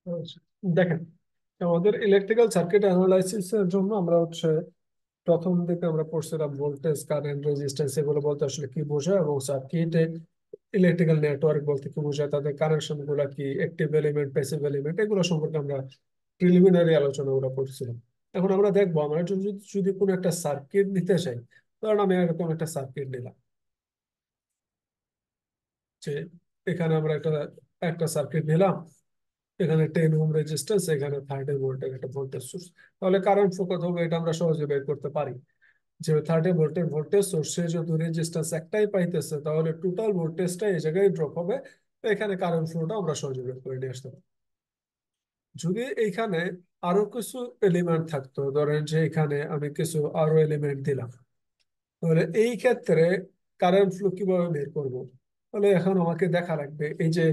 আচ্ছা, দেখেন, আমাদের ইলেকট্রিক্যাল সার্কিট অ্যানালাইসিস এর জন্য আমরা প্রথম দিকে আমরা পড়ছিলাম ভোল্টেজ, কারেন্ট, রেজিস্ট্যান্স, এগুলো বলতে আসলে কি বোঝায়, এবং সার্কিটে ইলেকট্রিক্যাল নেটওয়ার্ক বলতে কি বোঝায়, তাদের কানেকশন গুলা কি, অ্যাক্টিভ এলিমেন্ট, প্যাসিভ এলিমেন্ট, এগুলো সম্পর্কে আমরা প্রিলিমিনারি আলোচনা গুলো করছিলাম। এখন আমরা দেখবো, আমরা যদি যদি কোনো একটা সার্কিট নিতে চাই, ধরুন আমি এরকম একটা সার্কিট নিলাম, যে এখানে আমরা একটা একটা সার্কিট নিলাম, এখানে 10 ওহম রেজিস্ট্যান্স, এখানে 30 ভোল্টের একটা ভোল্টেজ সোর্স। তাহলে কারেন্ট ফ্লো কত হবে এটা আমরা সহজে বের করতে পারি। যে 30 ভোল্টের ভোল্টেজ সোর্সে যদি রেজিস্ট্যান্স একটাই পাইতেছে, তাহলে টোটাল ভোল্টেজটা এই জায়গায় ড্রপ হবে। তো এখানে কারেন্ট ফ্লোটা আমরা সহজে বের করে নিয়ে আসতে পারি। যদি এইখানে আরো কিছু এলিমেন্ট থাকতো, ধরেন যে এখানে আমি কিছু আরো এলিমেন্ট দিলাম, তাহলে এই ক্ষেত্রে কারেন্ট ফ্লো কিভাবে বের করব? তাহলে এখন আমাকে দেখা লাগবে এই যে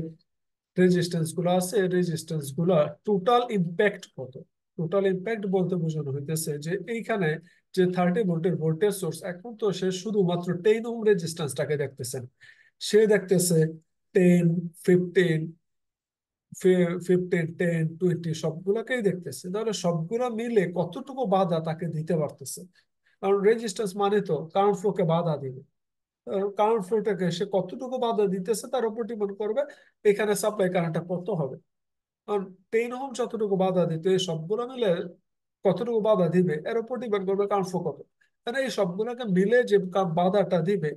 রেজিস্ট্যান্স গুলো আছে, রেজিস্ট্যান্স গুলা টোটাল ইম্প্যাক্ট কত। টোটাল ইম্প্যাক্ট বলতে বোঝানো হইতেছে যে এইখানে যে 30 ভোল্টের ভোল্টেজ সোর্স, এখন তো সে শুধুমাত্র 10 ওহম রেজিস্ট্যান্সটাকে দেখতেছেন। সে দেখতেছে 10, 15, 10, 20 সবগুলাকেই দেখতেছে। তাহলে সবগুলা মিলে কতটুকু বাধা তাকে দিতে পারতেছে। কারণ রেজিস্ট্যান্স মানে তো কারেন্ট ফ্লোকে বাধা দিবে। কারেন্ট ফ্লোটাকে সে কতটুকু বাধা দিতেছে তার উপর ডিপেন্ড করবে এখানে সাপ্লাই কারেন্টটা কত হবে। কারণ 10 ওহম যতটুকু বাধা দিতে, এই সবগুলো মিলে কতটুকু বাধা দিবে এর উপর ডিপেন্ড করবে কারণ ফো কত। মানে এই সবগুলোকে মিলে যে বাধাটা দিবে,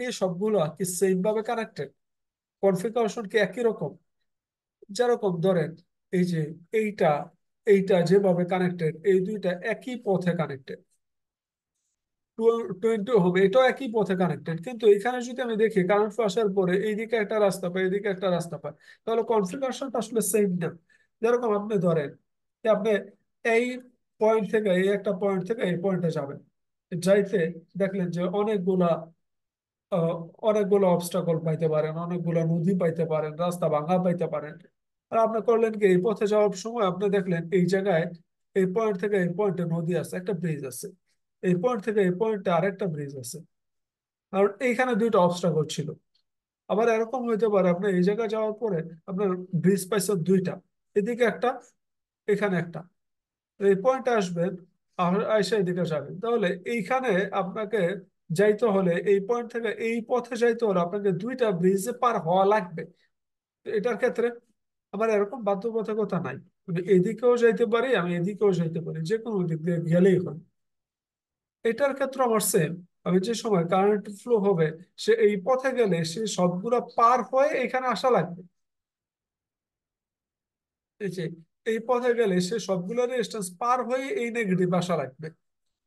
এই সবগুলো কি সেম ভাবে কানেক্টেড, কনফিগারেশন কি একই রকম। যেরকম ধরেন এই যে এইটা এইটা যেভাবে কানেক্টেড, এই দুইটা একই পথে কানেক্টেড। 20 ওহম এটাও একই পথে কানেক্টেড, কিন্তু এখানে যদি আমি দেখি কারেন্ট ফ্লো আসার পরে এইদিকে একটা রাস্তা পাই, এইদিকে একটা রাস্তা পাই, তাহলে কনফিগারেশনটা আসলে সেম না। যেরকম আপনি ধরেন যে আপনি এই পয়েন্ট থেকে, এই একটা পয়েন্ট থেকে এই পয়েন্টে যাবেন, যাইতে দেখলেন যে আহ, অনেকগুলো অবস্টাকল পাইতে পারেন, অনেকগুলো নদী পাইতে পারেন, রাস্তা ভাঙা পাইতে পারেন। আর আপনি করলেন কি, এই পথে যাওয়ার সময় আপনি দেখলেন এই জায়গায়, এই পয়েন্ট থেকে এই পয়েন্টে নদী আছে, একটা ব্রিজ আছে। এই পয়েন্ট থেকে এই পয়েন্টে আরেকটা ব্রিজ আছে। আর এইখানে দুইটা অবস্টাকল ছিল। আবার এরকম হইতে পারে আপনি এই জায়গায় যাওয়ার পরে আপনার ব্রিজ পাইছেন দুইটা, এদিকে একটা, এখানে একটা। এই পয়েন্টে আসবেন, আর এসে এদিকে যাবেন, তাহলে এইখানে আপনাকে যাইতে হলে, এই পয়েন্ট থেকে এই পথে যাইতে হলে আপনাকে দুইটা ব্রিজে পার হওয়া লাগবে। তো এটার ক্ষেত্রে আমার এরকম বাধ্যবাধকতা নাই। আমি এদিকেও যাইতে পারি, আমি এদিকেও যাইতে পারি, যে কোনো দিক দিয়ে গেলেই হয়। এটার ক্ষেত্রে আমার সেম। আমি যে সময় কারেন্ট ফ্লো হবে, সে এই পথে গেলে সে সবগুলা পার হয়ে এখানে আসা লাগবে। এই যে এই পথে গেলে সে সবগুলো রেজিস্ট্যান্স পার হয়ে এই নেগেটিভ আসা লাগবে।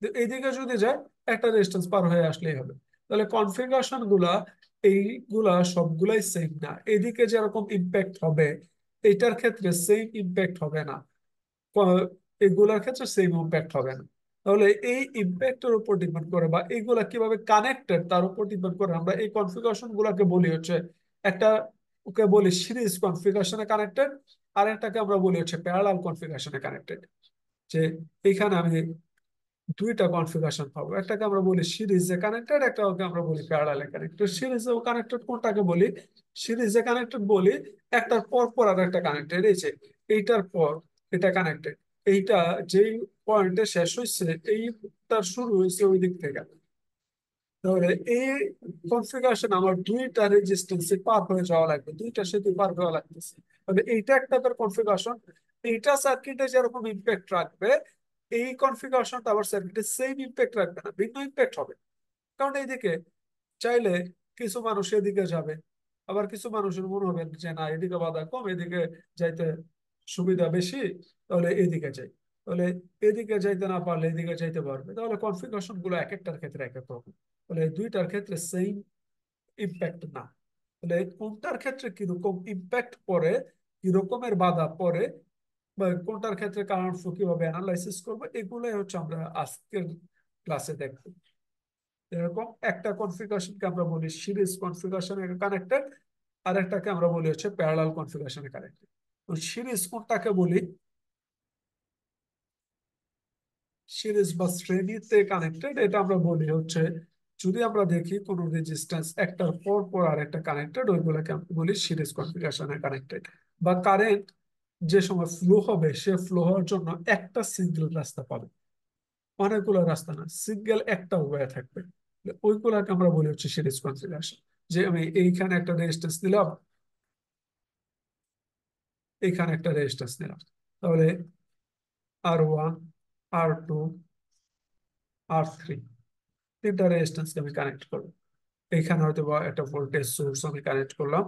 তো এইদিকে যদি যায়, একটা রেজিস্ট্যান্স পার হয়ে আসলেই হবে। তাহলে কনফিগারেশন গুলা এইগুলা সবগুলাই সেম না। এদিকে যেরকম ইম্প্যাক্ট হবে, এটার ক্ষেত্রে সেম ইম্প্যাক্ট হবে না। এগুলার ক্ষেত্রে সেম ইম্প্যাক্ট হবে না। তাহলে এই ইম্প্যাক্টের উপর ডিপেন্ড করে, বা এইগুলা কিভাবে কানেক্টেড তার উপর ডিপেন্ড করে, আমরা এই কনফিগারেশন গুলাকে বলি একটা, ওকে বলি সিরিজ কনফিগারেশনে কানেক্টেড, আর একটাকে আমরা বলি প্যারালাল কনফিগারেশনে কানেক্টেড। যে এইখানে আমি দুইটা কনফিগারেশন পাবো, একটাকে আমরা বলি সিরিজে কানেক্টেড, একটাকে আমরা বলি প্যারালালে কানেক্টেড। সিরিজে কানেক্টেড কোনটাকে বলি? সিরিজে কানেক্টেড বলি একটার পর পর আর একটা কানেক্টেড। এই যে এইটার পর এটা কানেক্টেড, এইটা যেই পয়েন্টে শেষ হয়েছে, এইটার শুরু হয়েছে ওই দিক থেকে। তাহলে এই কনফিগারেশন আমার দুইটা রেজিস্ট্যান্সে পার হয়ে যাওয়া লাগবে, দুইটা সেতু পার হওয়া লাগতেছে। তবে এইটা একটা কনফিগারেশন, এইটা সার্কিটে যেরকম ইম্প্যাক্ট রাখবে, এই কনফিগারেশনটা আবার সার্কিটে সেম ইম্প্যাক্ট রাখবে না, ভিন্ন ইম্প্যাক্ট হবে। কারণ এইদিকে চাইলে কিছু মানুষ এদিকে যাবে, আবার কিছু মানুষের মনে হবে যে না, এদিকে বাধা কম, এদিকে যাইতে সুবিধা বেশি, তাহলে এদিকে যাই। তাহলে এদিকে যাইতে না পারলে এদিকে যাইতে পারবে। তাহলে কনফিগারেশন গুলো এক একটার ক্ষেত্রে এক এক রকম। তাহলে দুইটার ক্ষেত্রে সেম ইম্প্যাক্ট না। তাহলে কোনটার ক্ষেত্রে কিরকম ইম্প্যাক্ট পড়ে, কিরকমের বাধা পড়ে, বা কোনটার ক্ষেত্রে কারেন্ট ফ্লো কিভাবে অ্যানালাইসিস করবো, এগুলোই আমরা আজকের ক্লাসে দেখবো। এরকম একটা কনফিগারেশনকে আমরা বলি সিরিজ কনফিগারেশনে কানেক্টেড, আর একটাকে আমরা বলি প্যারালাল কনফিগারেশনে কানেক্টেড। তো সিরিজ কোনটাকে বলি? সিরিজ বা শ্রেণীতে কানেক্টেড, এটা আমরা বলি যদি আমরা দেখি কোন রেজিস্ট্যান্স একটার পর পর আর একটা কানেক্টেড, ওইগুলোকে আমরা বলি সিরিজ কনফিগারেশনে কানেক্টেড। বা কারেন্ট যে সময় ফ্লো হবে সে ফ্লো হওয়ার জন্য একটা সিঙ্গেল রাস্তা পাবে, অনেকগুলো রাস্তা না, সিঙ্গেল একটা ওয়ে থাকবে। ওইগুলাকে আমরা বলি হচ্ছে সিরিজ কনফিগারেশন। যে আমি এইখানে একটা রেজিস্ট্যান্স নিলাম, এইখানে একটা রেজিস্ট্যান্স নিলাম, তাহলে R1, R2, R3, তিনটা রেজিস্ট্যান্সকে আমি কানেক্ট করবো। এইখানে হয়তো বা একটা ভোল্টেজ সোর্স আমি কানেক্ট করলাম।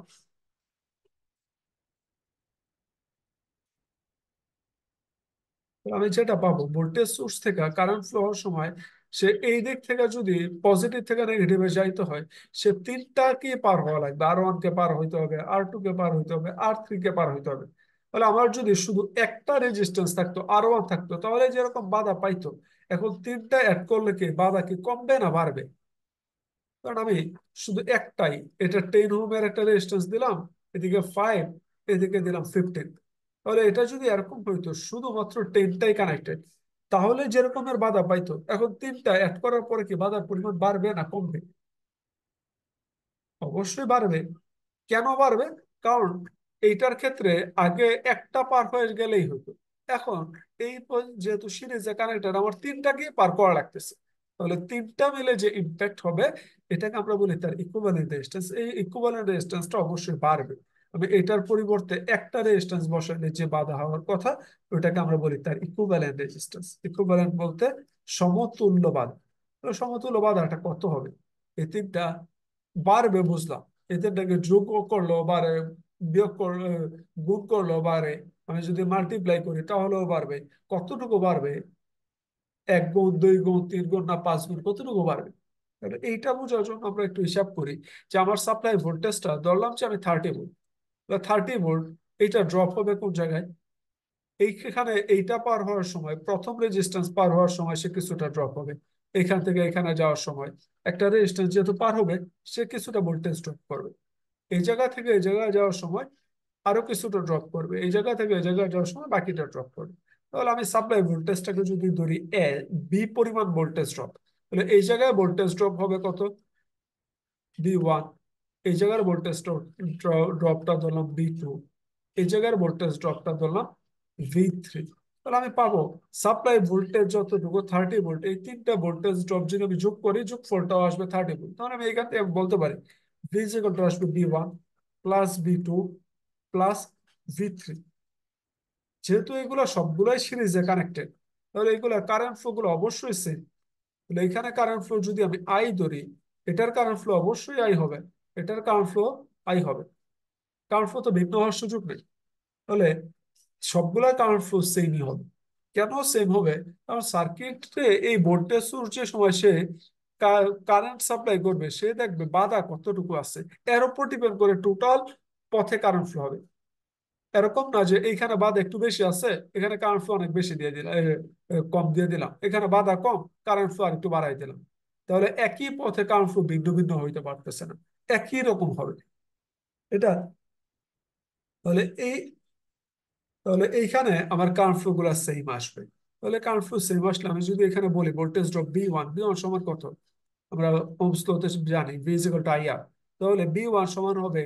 তো আমি যেটা পাবো ভোল্টেজ সোর্স থেকে কারেন্ট ফ্লো হওয়ার সময়, সে এই দিক থেকে যদি পজিটিভ থেকে নেগেটিভে যাইতে হয়, সে তিনটাকে পার হওয়া লাগবে। R1 কে পার হইতে হবে, R2 কে পার হইতে হবে, R3 কে পার হইতে হবে। তাহলে আমার যদি শুধু একটা রেজিস্ট্যান্স থাকতো, R1 থাকতো, তাহলে যেরকম বাধা পাইতো, এখন তিনটা অ্যাড করলে কি বাধা কি কমবে না বাড়বে? কারণ আমি শুধু একটাই, এটা 10 ওহমের একটা রেজিস্ট্যান্স দিলাম, এদিকে 5, এদিকে দিলাম 15। তাহলে এটা যদি এরকম হইতো শুধুমাত্র 10টাই কানেক্টেড, তাহলে যেরকমের বাধা পাইতো, এখন তিনটা অ্যাড করার পরে কি বাধার পরিমাণ বাড়বে না কমবে? অবশ্যই বাড়বে। কেন বাড়বে? কারণ এইটার ক্ষেত্রে আগে একটা পার হয়ে গেলেই হতো, এখন যেহেতু সিরিজে কানেক্টেড আমার তিনটাকে পার করা লাগতেছে, তাহলে তিনটা মিলে যে ইম্প্যাক্ট হবে এটাকে আমরা বলি তার ইকুইভ্যালেন্ট রেজিস্ট্যান্স। এই ইকুইভ্যালেন্ট রেজিস্ট্যান্সটা অবশ্যই বাড়বে। আমি এটার পরিবর্তে একটা রেজিস্ট্যান্স বসালে যে বাধা হওয়ার কথা, ওটাকে আমরা বলি তার ইকুইভ্যালেন্ট রেজিস্ট্যান্স। ইকুইভ্যালেন্ট বলতে সমতুল্য বাধা। তো সমতুল্য বাধাটা কত হবে? এই তিনটা বাড়বে বুঝলাম, এদেরটাকে যোগ করলো বাড়ে, বিয়োগ করলো, গুণ করলো বাড়ে, আমি যদি মাল্টিপ্লাই করি তাহলেও বাড়বে। কতটুকু বাড়বে? 1 গুণ, 2 গুণ, 3 গুণ, না 5 গুণ, কতটুকু বাড়বে? তাহলে এইটা বোঝার জন্য আমরা একটু হিসাব করি যে আমার সাপ্লাই ভোল্টেজটা ধরলাম যে আমি 30 ভোল্ট, 30 ভোল্ট, এইটা ড্রপ হবে কোন জায়গায়? এইখানে এইটা পার হওয়ার সময়, প্রথম রেজিস্ট্যান্স পার হওয়ার সময় সে কিছুটা ড্রপ হবে। এখান থেকে এখানে যাওয়ার সময় একটা রেজিস্ট্যান্স যেহেতু পার হবে, সে কিছুটা ভোল্টেজ ড্রপ করবে। এই জায়গা থেকে এই জায়গায় যাওয়ার সময় আরো কিছুটা ড্রপ করবে, এই জায়গা থেকে এই জায়গায় যাওয়ার সময় বাকিটা ড্রপ করবে। তাহলে আমি সাপ্লাই ভোল্টেজটাকে যদি ধরি বি পরিমাণ ভোল্টেজ ড্রপ, তাহলে এই জায়গায় ভোল্টেজ ড্রপ হবে কত? B1। এই জায়গার ভোল্টেজ ড্রপটা ধরলাম B2। এই জায়গার ভোল্টেজ ড্রপটা ধরলাম V3। তাহলে আমি পাবো সাপ্লাই ভোল্টেজ যতটুকু 30 ভোল্ট, এই তিনটা ভোল্টেজ ড্রপ যদি আমি যোগ করি, যোগফলটাও আসবে 30 ভোল্ট। তাহলে আমি এখান থেকে বলতে পারি V ইকুয়াল টু আসবে B1 plus B2 plus V3। যেহেতু এগুলো সবগুলোই সিরিজে কানেক্টেড, তাহলে এগুলো কারেন্ট ফ্লো গুলো অবশ্যই সেম। তাহলে এখানে কারেন্ট ফ্লো যদি আমি আই ধরি, এটার কারেন্ট ফ্লো অবশ্যই আই হবে, এটার কারেন্ট ফ্লো আই হবে। কারেন্ট ফ্লো তো ভিন্ন হওয়ার সুযোগ নেই। তাহলে সবগুলা কারেন্ট ফ্লো সেমই হবে। কেন সেম হবে? কারণ সার্কিটে এই ভোল্টেজ সোর্স যে সময় সে কারেন্ট সাপ্লাই করবে, সে দেখবে বাধা কতটুকু আছে, এর উপর ডিপেন্ড করে টোটাল পথে কারেন্ট ফ্লো হবে। এরকম না যে এইখানে বাধা একটু বেশি আছে, এখানে কারেন্ট ফ্লো অনেক বেশি দিয়ে দিলাম, কম দিয়ে দিলাম, এখানে বাধা কম, কারেন্ট ফ্লো আর একটু বাড়াই দিলাম। তাহলে একই পথে কারেন্ট ফ্লো ভিন্ন ভিন্ন হইতে পারতেছে না, একই রকম হবে এটা। তাহলে এই তাহলে এইখানে আমার কারেন্ট ফ্লো গুলা সেম আসবে। তাহলে কারেন্ট ফ্লো সেম আসলে আমি যদি এখানে বলি ভোল্টেজ ড্রপ বি ওয়ান সমান কত, আমরা ওহমস লতে জানি V is equal two IR. তাহলে B1 সমান হবে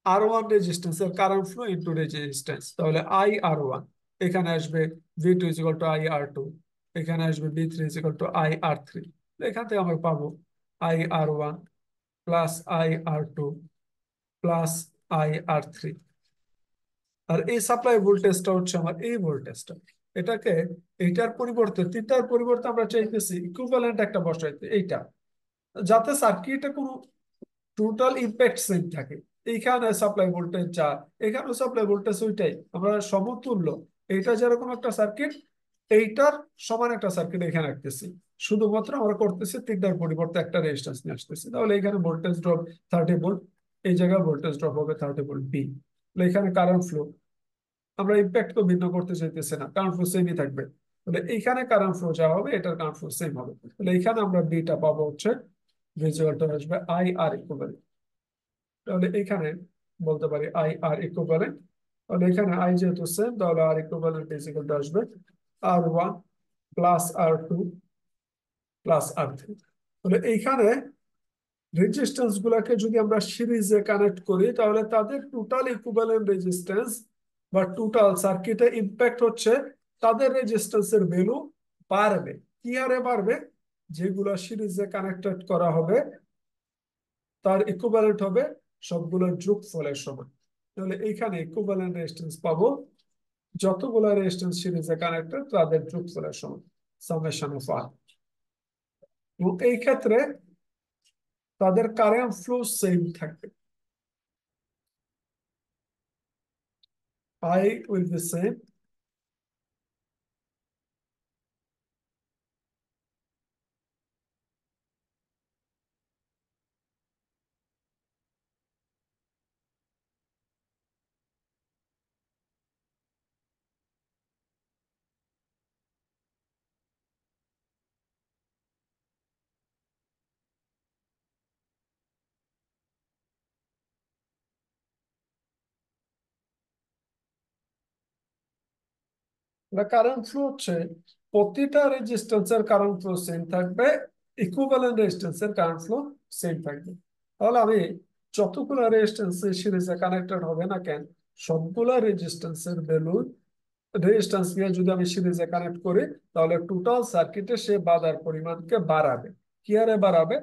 R1 রেজিস্ট্যান্স এর কারেন্ট ফ্লো ইনটু রেজিস্ট্যান্স, তাহলে IR1। এখানে আসবে V2 is equal two IR2, এখানে আসবে B3 is equal two IR3। এখান থেকে আমরা পাবো IR1 plus IR2 plus IR3। আর এই সাপ্লাই ভোল্টেজটা হচ্ছে আমার এই ভোল্টেজটা। এটাকে এইটার পরিবর্তে, তিনটার পরিবর্তে আমরা চাইতেছি ইকুইভ্যালেন্ট একটা বসাইতে, এইটা, যাতে সার্কিটে কোনো টোটাল ইম্প্যাক্ট সেম থাকে। এইখানে সাপ্লাই ভোল্টেজ যা, এখানেও সাপ্লাই ভোল্টেজ ওইটাই, আমরা সমতুল্য। এইটা যেরকম একটা সার্কিট, এইটার সমান একটা সার্কিট এখানে রাখতেছি, শুধুমাত্র আমরা করতেছি তিনটার পরিবর্তে একটা রেজিস্ট্যান্স নিয়ে আসতেছি। তাহলে এখানে ভোল্টেজ ড্রপ 30 ভোল্ট, এই জায়গায় ভোল্টেজ ড্রপ হবে 30 ভোল্ট বি। এখানে কারেন্ট ফ্লো, আমরা ইম্প্যাক্ট তো ভিন্ন করতে চাইতেছি না, কারেন্ট ফ্লো সেমই থাকবে। তাহলে এইখানে কারেন্ট ফ্লো যা হবে এটার কারেন্ট ফ্লো সেম হবে। তাহলে এখানে আমরা বিটা পাবো হচ্ছে ভিজুয়ালটা আসবে IR ইকুইভ্যালেন্ট। তাহলে এখানে বলতে পারি IR ইকুইভ্যালেন্ট। তাহলে এখানে আই যেহেতু সেম, তাহলে আর ইকুইভ্যালেন্ট ইজ ইকুয়াল টু আসবে R1 plus R2 plus R3। তাহলে এইখানে রেজিস্ট্যান্স গুলাকে যদি আমরা সিরিজে কানেক্ট করি, তাহলে তাদের টোটাল ইকুইভ্যালেন্ট রেজিস্ট্যান্স বা টোটাল সার্কিটে ইম্প্যাক্ট হচ্ছে, তাদের রেজিস্ট্যান্সের ভ্যালু বাড়বে। কি হারে বাড়বে? যেগুলো সিরিজে কানেক্টেড করা হবে তার ইকুইভ্যালেন্ট হবে সবগুলোর যোগফলের সমান। তাহলে এইখানে ইকুইভ্যালেন্ট রেজিস্ট্যান্স পাবো যতগুলো রেজিস্ট্যান্স সিরিজে কানেক্টেড তাদের যোগফলের সমান, সামেশন অফ আর। এবং এই ক্ষেত্রে তাদের কারেন্ট ফ্লো সেম থাকবে, I will be same। Current flow হচ্ছে প্রতিটা রেজিস্ট্যান্সের কারেন্ট ফ্লো সেম থাকবে, ইকুইভ্যালেন্ট রেজিস্ট্যান্সের কারেন্ট ফ্লো সেম থাকবে। তাহলে আমি যতগুলো রেজিস্ট্যান্স সিরিজে কানেক্টেড হবে না কেন, সবগুলা রেজিস্ট্যান্সের ভ্যালু, রেজিস্ট্যান্স নিয়ে যদি আমি সিরিজে কানেক্ট করি, তাহলে টোটাল সার্কিটে সে বাধার পরিমাণকে বাড়াবে। কি হারে বাড়াবে?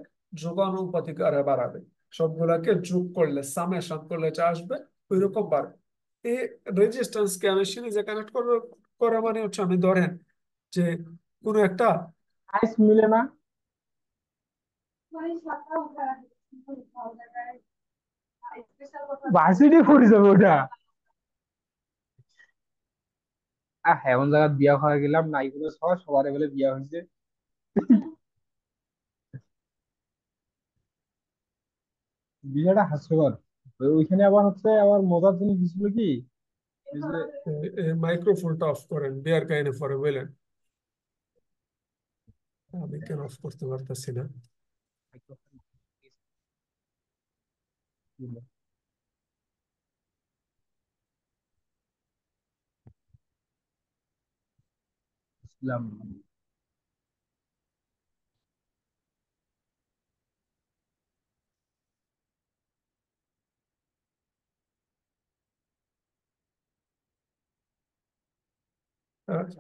যোগানুপাতিক হারে বাড়াবে। সবগুলাকে যোগ করলে, সামেশন করলে যা আসবে ওই রকম বাড়বে। এই রেজিস্ট্যান্স কে আমি সিরিজে কানেক্ট করবো, করা মানে হচ্ছে আমি ধরেন যে কোনো একটা, আইস মিলে না। ভার্সিটি পড়ে যাবে ওটা। এমন জায়গায় বিয়া হয়ে গেলাম, নাই কোনো সবার বলে বিয়া হয়েছে। বিয়েটা হাস্যকর। ওইখানে আবার হচ্ছে, আবার মজার জিনিস কি ছিল কি, এই যে মাইক্রোফোনটা অফ করেন, বিয়ার কাহিনী পরে বললেন। আমি কেন অফ করতে পারতেছি না? ইসলাম।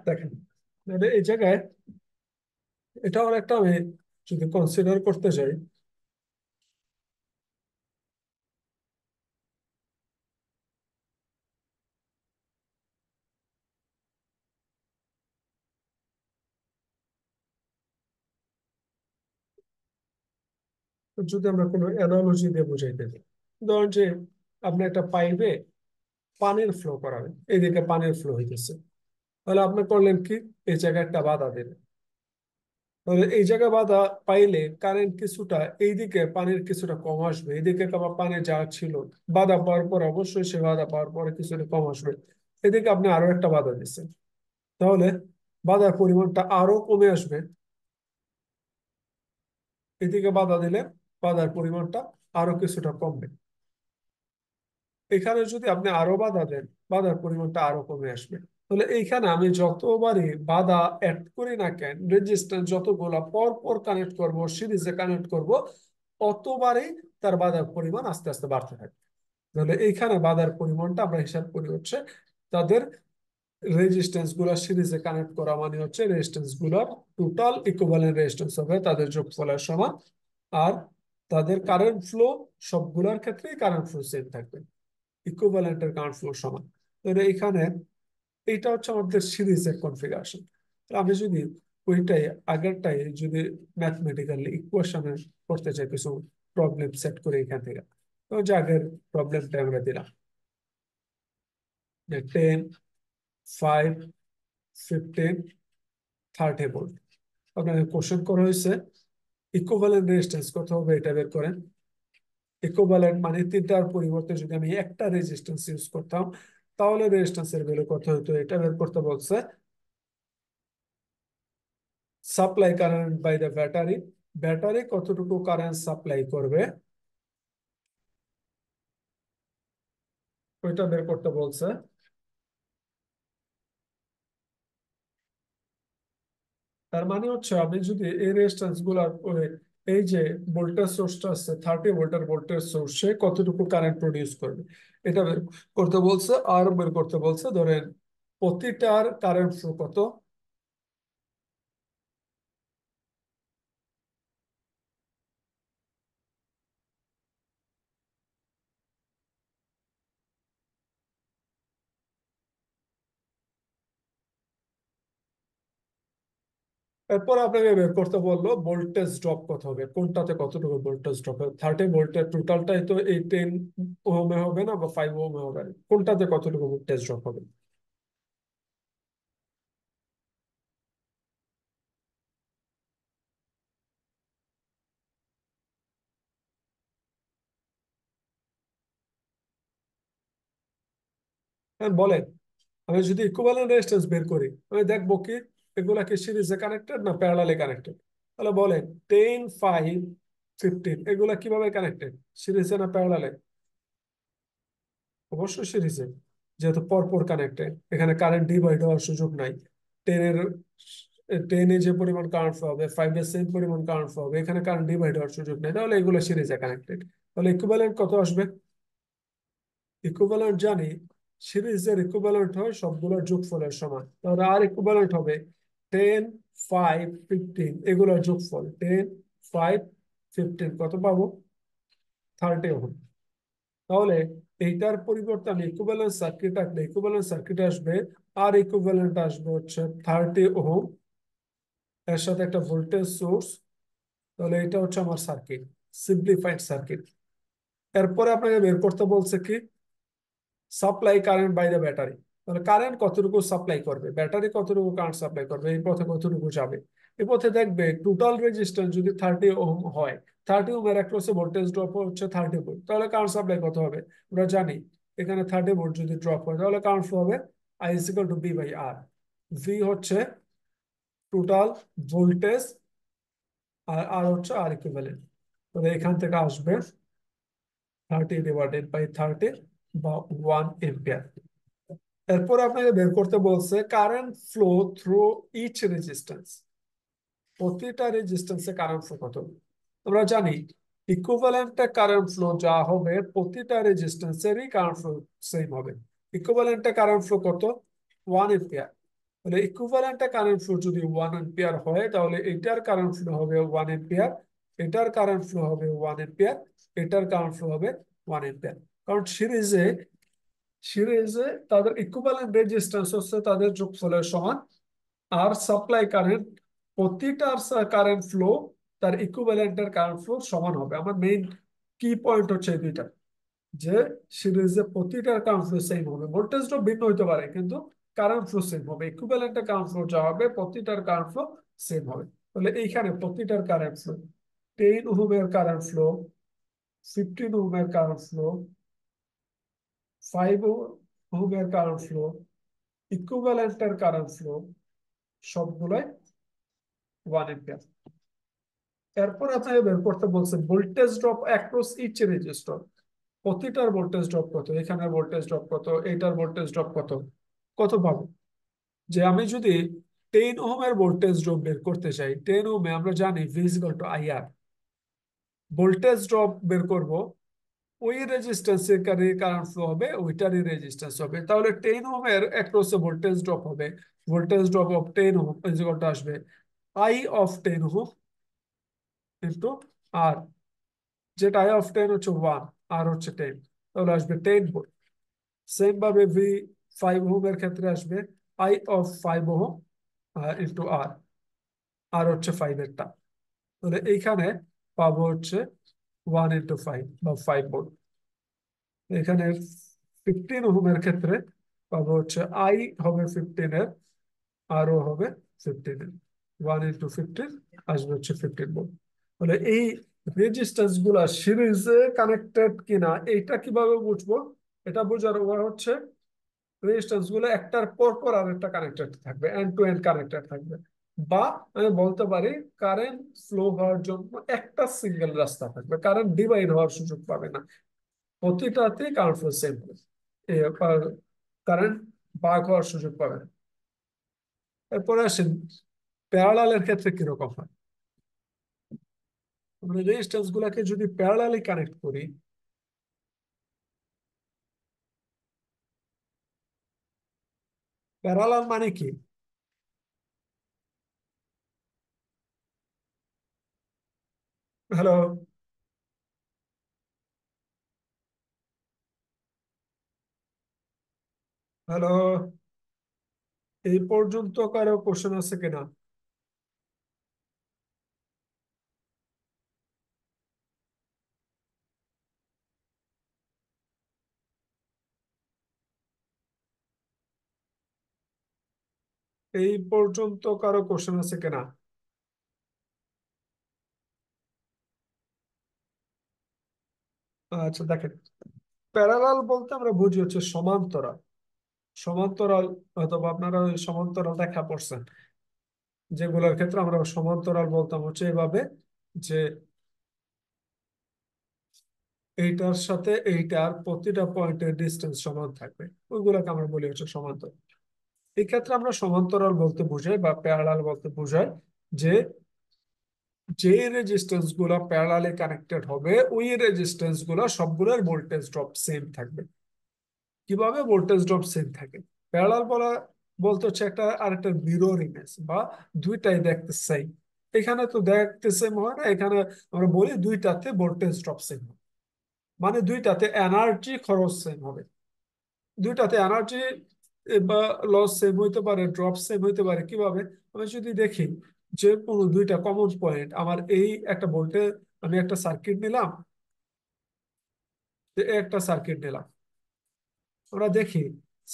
দেখেন, মানে এই জায়গায় এটা অনেকটা আমি যদি কনসিডার করতে চাই, যদি আমরা কোনো অ্যানালজি দিয়ে বুঝাইতে চাই, ধরেন যে আপনি একটা পাইপে পানির ফ্লো করাবেন, এইদিকে পানির ফ্লো হইতেছে, তাহলে আপনি করলেন কি, এই জায়গায় একটা বাধা দেবেন। তাহলে এই জায়গায় বাধা পাইলে কারেন্ট কিছুটা এইদিকে, পানির কিছুটা কম আসবে, এইদিকে আবার পানি যা ছিল, বাধা পাওয়ার পর অবশ্যই সে বাধা পাওয়ার পরে কিছুটা কম আসবে। এদিকে আপনি আরো একটা বাধা দিচ্ছেন, তাহলে বাধার পরিমাণটা আরো কমে আসবে। এদিকে বাধা দিলে বাধার পরিমাণটা আরো কিছুটা কমবে। এখানে যদি আপনি আরো বাধা দেন, বাধার পরিমাণটা আরো কমে আসবে। তাহলে এইখানে আমি যতবারই বাধা অ্যাড করি না কেন, রেজিস্ট্যান্স যতগুলা পর পর কানেক্ট করব, সিরিজে কানেক্ট করব, অতবারই তার বাধার পরিমাণ আস্তে আস্তে বাড়তে থাকে। তাহলে এইখানে বাধার পরিমাণটা আমরা হিসাব করি হচ্ছে তাদের রেজিস্ট্যান্স গুলা সিরিজে কানেক্ট করা মানে হচ্ছে রেজিস্ট্যান্স গুলার টোটাল ইকুইভ্যালেন্ট রেজিস্ট্যান্স হবে তাদের যোগফলের সমান। আর তাদের কারেন্ট ফ্লো, সবগুলোর ক্ষেত্রেই কারেন্ট ফ্লো সেম থাকবে, ইকুইভ্যালেন্টের কারেন্ট ফ্লো সমান। তাহলে এখানে এইটা হচ্ছে আমাদের সিরিজের কনফিগারেশন। আমি যদি ওইটাই, আগেরটাই যদি ম্যাথমেটিক্যালি ইকুয়েশনে করতে চাই, কিছু প্রবলেম সেট করে এখান থেকে, তো যে আগের প্রবলেমটা আমরা দিলাম যে 10, 5, 15, 30 ভোল্ট। আপনাকে কোশ্চেন করা হয়েছে ইকুইভ্যালেন্ট রেজিস্ট্যান্স কত হবে এটা বের করেন। ইকুইভ্যালেন্ট মানে তিনটার পরিবর্তে যদি আমি একটা রেজিস্ট্যান্স ইউজ করতাম, তাহলে রেজিস্ট্যান্সের ভ্যালু কত হতো এটা বের করতে বলছে। Supply current by the battery, battery কতটুকু কারেন্ট সাপ্লাই করবে ওইটা বের করতে বলছে। তার মানে হচ্ছে আমি যদি এই রেজিস্ট্যান্স গুলার এই যে ভোল্টেজ সোর্সটা আছে 30 ভোল্টের ভোল্টেজ সোর্সে কতটুকু কারেন্ট প্রডিউস করবে এটা বের করতে বলছে, আর বের করতে বলছে ধরেন প্রতিটার কারেন্ট ফ্লো কত। এরপর আপনাকে বের করতে বললো ভোল্টেজ ড্রপ কত হবে, কোনটাতে কতটুকু ভোল্টেজ ড্রপ হবে। 30 ভোল্টের টোটালটাই তো এই 10 ওহমে হবে না বা 5 ওহমে হবে না, কোনটাতে কতটুকু ভোল্টেজ ড্রপ হবে। হ্যাঁ বলেন। আমি যদি ইকুইভ্যালেন্ট রেজিস্ট্যান্স বের করি আমি দেখবো কি এগুলা কি সিরিজে কানেক্টেড না প্যারালালে কানেক্টেড। তাহলে বলেন 10, 5, 15 এগুলা কিভাবে কানেক্টেড, সিরিজে না প্যারালালে। অবশ্যই সিরিজে, যেহেতু পরপর কানেক্টেড, এখানে কারেন্ট ডিভাইড হওয়ার সুযোগ নাই। টেনের 10-এ যে পরিমাণ কারেন্ট ফ্লো হবে 5-এ সেম পরিমাণ কারেন্ট ফ্লো হবে, এখানে কারেন্ট ডিভাইড হওয়ার সুযোগ নেই, তাহলে এগুলো সিরিজে কানেক্টেড। তাহলে ইকুইভ্যালেন্ট কত আসবে। ইকুইভ্যালেন্ট জানি, সিরিজের ইকুইভ্যালেন্ট হয় সবগুলোর যোগফলের সমান, তাহলে আর ইকুইভ্যালেন্ট হবে 10, 5, 15 এগুলোর যোগফল 10, 5, 15 কত পাবো 30 ওহম। তাহলে এইটার পরিবর্তে আমি ইকুইভ্যালেন্ট সার্কিট আঁকলে ইকুইভ্যালেন্ট সার্কিট আসবে, আর ইকুইভ্যালেন্ট আসবে হচ্ছে 30 ওহম, এর সাথে একটা ভোল্টেজ সোর্স। তাহলে এটা হচ্ছে আমার সার্কিট, সিম্পলিফাইড সার্কিট। এরপরে আপনাকে বের করতে বলছে কি supply current by the battery. তাহলে কারেন্ট কতটুকু সাপ্লাই করবে, ব্যাটারি কতটুকু কারেন্ট সাপ্লাই করবে, এই পথে কতটুকু যাবে। এই পথে দেখবে টোটাল রেজিস্ট্যান্স যদি 30 ওহম হয়, 30 ওহমের অ্যাক্রসে ভোল্টেজ ড্রপ হচ্ছে 30 ভোল্ট, তাহলে কারেন্ট সাপ্লাই কত হবে আমরা জানি। এখানে 30 ভোল্ট যদি ড্রপ হয় তাহলে কারেন্ট ফ্লো হবে I is equal to V by R. V হচ্ছে টোটাল ভোল্টেজ, আর আর হচ্ছে আর ইকুইভ্যালেন্ট। তাহলে এখান থেকে আসবে 30 ডিভাইডেড বাই 30 বা 1 এম্পিয়ার। এরপর আপনাকে বের করতে বলছে current flow through each resistance, প্রতিটা রেজিস্ট্যান্সে কারেন্ট ফ্লো কত। আমরা জানি ইকুইভ্যালেন্টে কারেন্ট ফ্লো যা হবে প্রতিটা রেজিস্ট্যান্সেরই কারেন্ট ফ্লো সেম হবে। ইকুইভ্যালেন্টে কারেন্ট ফ্লো কত 1 এম্পিয়ার। তাহলে ইকুইভ্যালেন্টে কারেন্ট ফ্লো যদি 1 এম্পিয়ার হয় তাহলে এটার কারেন্ট ফ্লো হবে 1 এম্পিয়ার, এটার কারেন্ট ফ্লো হবে 1 এম্পিয়ার, এটার কারেন্ট ফ্লো হবে 1 এম্পিয়ার। কারণ সিরিজে তাদের ইকুইভ্যালেন্ট রেজিস্ট্যান্স হচ্ছে তাদের যোগফলের সমান, আর সাপ্লাই কারেন্ট প্রতিটার কারেন্ট ফ্লো তার ইকুইভ্যালেন্টের কারেন্ট ফ্লো সমান হবে। আমার মেইন কি পয়েন্ট হচ্ছে এই দুইটা, যে সিরিজে প্রতিটার কারেন্ট ফ্লো সেম হবে, ভোল্টেজ ড্রপ ভিন্ন হতে পারে কিন্তু কারেন্ট ফ্লো সেম হবে, ইকুইভ্যালেন্টের কারেন্ট ফ্লো যা হবে প্রতিটার কারেন্ট ফ্লো সেম হবে। তাহলে এইখানে প্রতিটার কারেন্ট ফ্লো 10 ওহমের কারেন্ট ফ্লো, 15 ওহমের কারেন্ট ফ্লো, 5 ওহমের কারেন্ট ফ্লো, ইকুইভ্যালেন্টের কারেন্ট ফ্লো সবগুলাই 1 এম্পিয়ার। এরপর আপনাকে বের করতে বলছে voltage drop across each resistor, প্রতিটার ভোল্টেজ ড্রপ কত, এখানে ভোল্টেজ ড্রপ কত, এইটার ভোল্টেজ ড্রপ কত, কত পাবো। যে আমি যদি 10 ওহমের ভোল্টেজ ড্রপ বের করতে চাই, 10 ওহমে আমরা জানি V is equal two IR, voltage drop বের করব ওই রেজিস্ট্যান্সের কারেন্ট ফ্লো হবে ওইটারই রেজিস্ট্যান্স হবে। তাহলে 10 ওহমের অ্যাক্রসে ভোল্টেজ ড্রপ হবে, voltage drop of 10 ohm is equal two আসবে আই অফ 10 ওহম ইন্টু আর, যেটা I অফ 10 হচ্ছে 1, আর হচ্ছে 10, তাহলে আসবে 10 ভোল্ট। সেম ভাবে ভি 5 ওহমের ক্ষেত্রে আসবে I of 5 ohm into R, R হচ্ছে 5 এরটা, তাহলে এইখানে পাবো হচ্ছে 1 ইন্টু 5 বা 5 ভোল্ট। এখানে 15 ওহমের ক্ষেত্রে পাবো হচ্ছে আই হবে 15-এর, আরও হবে 15-এর, 1 ইন্টু 15 আসবে হচ্ছে 15 ভোল্ট। তাহলে এই রেজিস্ট্যান্স গুলা সিরিজে কানেক্টেড কিনা এইটা কিভাবে বুঝবো, এটা বোঝার উপায় হচ্ছে রেজিস্ট্যান্স গুলো একটার পর পর আরেকটা কানেক্টেড থাকবে, এন্ড টু এন্ড কানেক্টেড থাকবে। বা আমি বলতে পারি কারেন্ট ফ্লো হওয়ার জন্য একটা সিঙ্গেল রাস্তা থাকবে, কারেন্ট ডিভাইড হওয়ার সুযোগ পাবে না, প্রতিটাতেই কারেন্ট ফ্লো সেম হবে, কারেন্ট ভাগ হওয়ার সুযোগ পাবে না। এরপরে আসেন প্যারালালের ক্ষেত্রে কিরকম হয়। আমরা রেজিস্ট্যান্স গুলাকে যদি প্যারালালি কানেক্ট করি, প্যারালাল মানে কি? হ্যালো, হ্যালো, এই পর্যন্ত কারো কোশ্চেন আছে কিনা? এই পর্যন্ত কারো কোশ্চেন আছে কিনা? আচ্ছা দেখেন, প্যারালাল বলতে আমরা বুঝি হচ্ছে সমান্তরাল। সমান্তরাল, অথবা আপনারা ওই সমান্তরাল দেখা পড়ছেন, যেগুলোর ক্ষেত্রে আমরা সমান্তরাল বলতাম হচ্ছে এইভাবে, যে এইটার সাথে এইটার প্রতিটা পয়েন্টের ডিস্টেন্স সমান থাকবে, ওইগুলোকে আমরা বলি হচ্ছে সমান্তরাল। এই ক্ষেত্রে আমরা সমান্তরাল বলতে বোঝাই বা প্যারালাল বলতে বোঝাই যে যে রেজিস্ট্যান্স গুলা প্যারালালি কানেক্টেড হবে, ওই রেজিস্ট্যান্স গুলা সবগুলোর ভোল্টেজ ড্রপ সেম থাকবে। কিভাবে ভোল্টেজ ড্রপ সেম থাকে? প্যারালাল বলা বলতে হচ্ছে একটা আরেকটা মিরর ইমেজ, বা দুইটাই দেখতে সেম। এখানে তো দেখতে সেম হয় না, এখানে আমরা বলি দুইটাতে ভোল্টেজ ড্রপ সেম হবে, মানে দুইটাতে এনার্জি খরচ সেম হবে। দুইটাতে এনার্জি বা লস সেম হইতে পারে, ড্রপ সেম হইতে পারে। কিভাবে? আমি যদি দেখি যে কোনো দুইটা কমন পয়েন্ট, আমার এই একটা ভোল্টেজ, আমি একটা সার্কিট নিলাম, যে এই একটা সার্কিট নিলাম, আমরা দেখি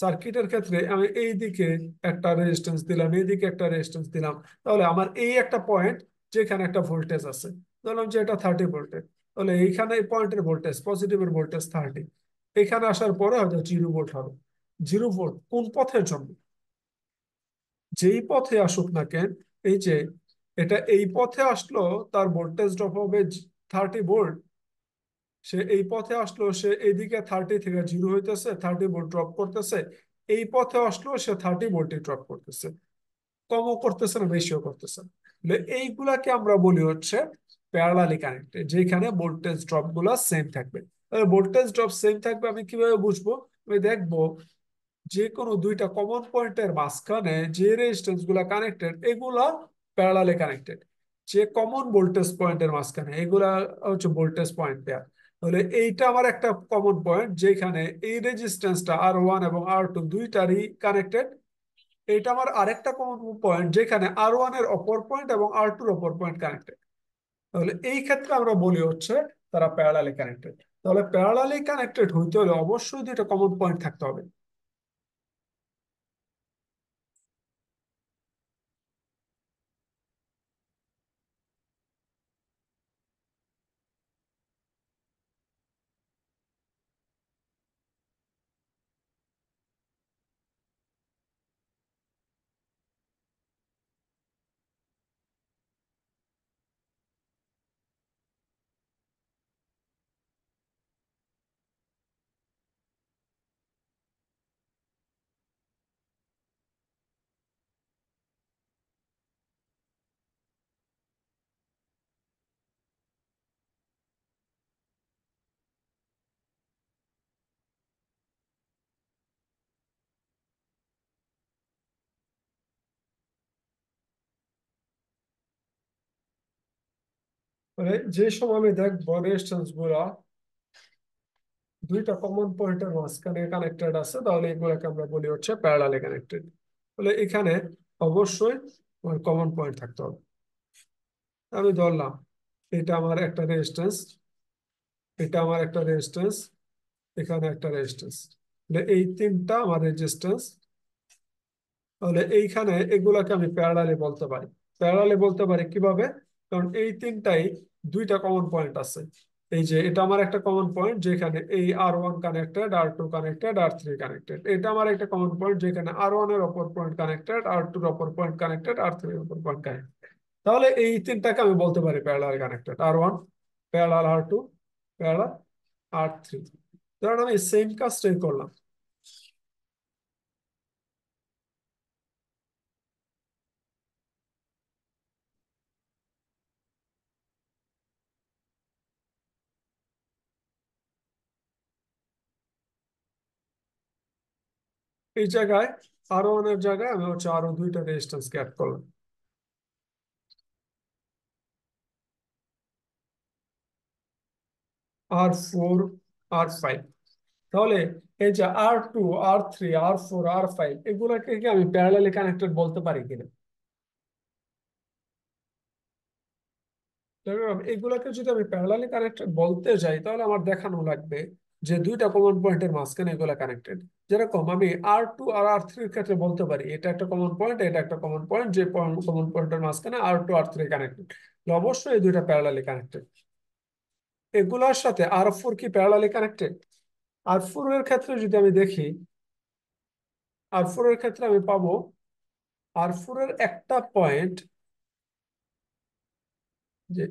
সার্কিটের ক্ষেত্রে আমি এই দিকে একটা রেজিস্ট্যান্স দিলাম, এই দিকে একটা রেজিস্ট্যান্স দিলাম, তাহলে আমার এই একটা পয়েন্ট যেখানে একটা ভোল্টেজ আছে, ধরলাম যে এটা 30 ভোল্টেজ, তাহলে এইখানে এই পয়েন্টের ভোল্টেজ, পজিটিভের ভোল্টেজ 30, এখানে আসার পরে হয়তো 0 ভোল্ট হবে। 0 ভোল্ট কোন পথের জন্য? যেই পথে আসুক না কেন, এই যে এটা এই পথে আসলো, তার ভোল্টেজ ড্রপ হবে 30 ভোল্ট। সে এই পথে আসলো, সে এইদিকে 30 থেকে 0 হইতেছে, 30 ভোল্ট ড্রপ করতেছে। এই পথে আসলো, সে 30 ভোল্টে ড্রপ করতেছে, কমও করতেছে না, বেশিও করতেছে না। তাহলে এইগুলাকে আমরা বলি হচ্ছে প্যারালালি কানেক্টেড, যেখানে ভোল্টেজ ড্রপ গুলা সেম থাকবে। ভোল্টেজ ড্রপ সেম থাকবে আমি কিভাবে বুঝবো? আমি দেখবো যে কোনো দুইটা কমন পয়েন্টের মাঝখানে যে রেজিস্ট্যান্স গুলা কানেক্টেড, এগুলা প্যারালালি কানেক্টেড। যে কমন ভোল্টেজ পয়েন্টের মাঝখানে, এগুলা হচ্ছে ভোল্টেজ পয়েন্ট পেয়ার। তাহলে এইটা আমার একটা কমন পয়েন্ট, যেখানে এই রেজিস্ট্যান্সটা R1 এবং R2 দুইটারই কানেক্টেড। এইটা আমার আরেকটা কমন পয়েন্ট, যেখানে R1 এর অপর পয়েন্ট এবং R2 এর অপর পয়েন্ট কানেক্টেড। তাহলে এই ক্ষেত্রে আমরা বলি হচ্ছে তারা প্যারালালি কানেক্টেড। তাহলে প্যারালালি কানেক্টেড হইতে হলে অবশ্যই দুইটা কমন পয়েন্ট থাকতে হবে। মানে যে সময় আমি দেখবো রেজিস্ট্যান্স গুলা দুইটা কমন পয়েন্টের মাঝখানে কানেক্টেড আছে, তাহলে এগুলোকে আমরা বলি হচ্ছে প্যারালালি কানেক্টেড। তাহলে এখানে অবশ্যই কমন পয়েন্ট থাকতে হবে। আমি ধরলাম এটা আমার একটা রেজিস্ট্যান্স, এটা আমার একটা রেজিস্ট্যান্স, এখানে একটা রেজিস্ট্যান্স, এই তিনটা আমার রেজিস্ট্যান্স। তাহলে এইখানে এগুলাকে আমি প্যারালালি বলতে পারি। প্যারালালি বলতে পারি কিভাবে? কারণ এই তিনটাই দুইটা কমন পয়েন্ট আছে। এই যে এটা আমার একটা কমন পয়েন্ট, যেখানে এই R1 connected, R2 connected, R3 connected. এটা আমার একটা কমন পয়েন্ট, যেখানে R1 এর অপর পয়েন্ট কানেক্টেড, R2 এর অপর পয়েন্ট কানেক্টেড, R3 এর অপর পয়েন্ট কানেক্টেড। তাহলে এই তিনটাকে আমি বলতে পারি parallel connected. R1 parallel R2 parallel R3। ধরেন আমি সেম কাজটাই করলাম। এই জায়গায় R1 এর জায়গায় আমি হচ্ছে আরো দুইটা রেজিস্ট্যান্স অ্যাড করলাম, R4, R5। তাহলে এই যে R2, R3, R4, R5 এগুলাকে কি আমি প্যারালালি কানেক্টেড বলতে পারি কিনা? এগুলাকে যদি আমি প্যারালালি কানেক্টেড বলতে যাই তাহলে আমার দেখানো লাগবে যে দুইটা কমন পয়েন্টের মাঝখানে এগুলা কানেক্টেড। যেরকম আমি R2 আর R3 এর ক্ষেত্রে বলতে পারি এটা একটা কমন পয়েন্ট, এটা একটা কমন পয়েন্ট, যে কমন পয়েন্টের মাঝখানে R2 R3 কানেক্টেড, অবশ্যই এই দুইটা প্যারালালি কানেক্টেড। এগুলার সাথে R4 কি প্যারালালি কানেক্টেড? R4 এর ক্ষেত্রে যদি আমি দেখি, R4 এর ক্ষেত্রে আমি পাবো R4 এর একটা পয়েন্ট, যে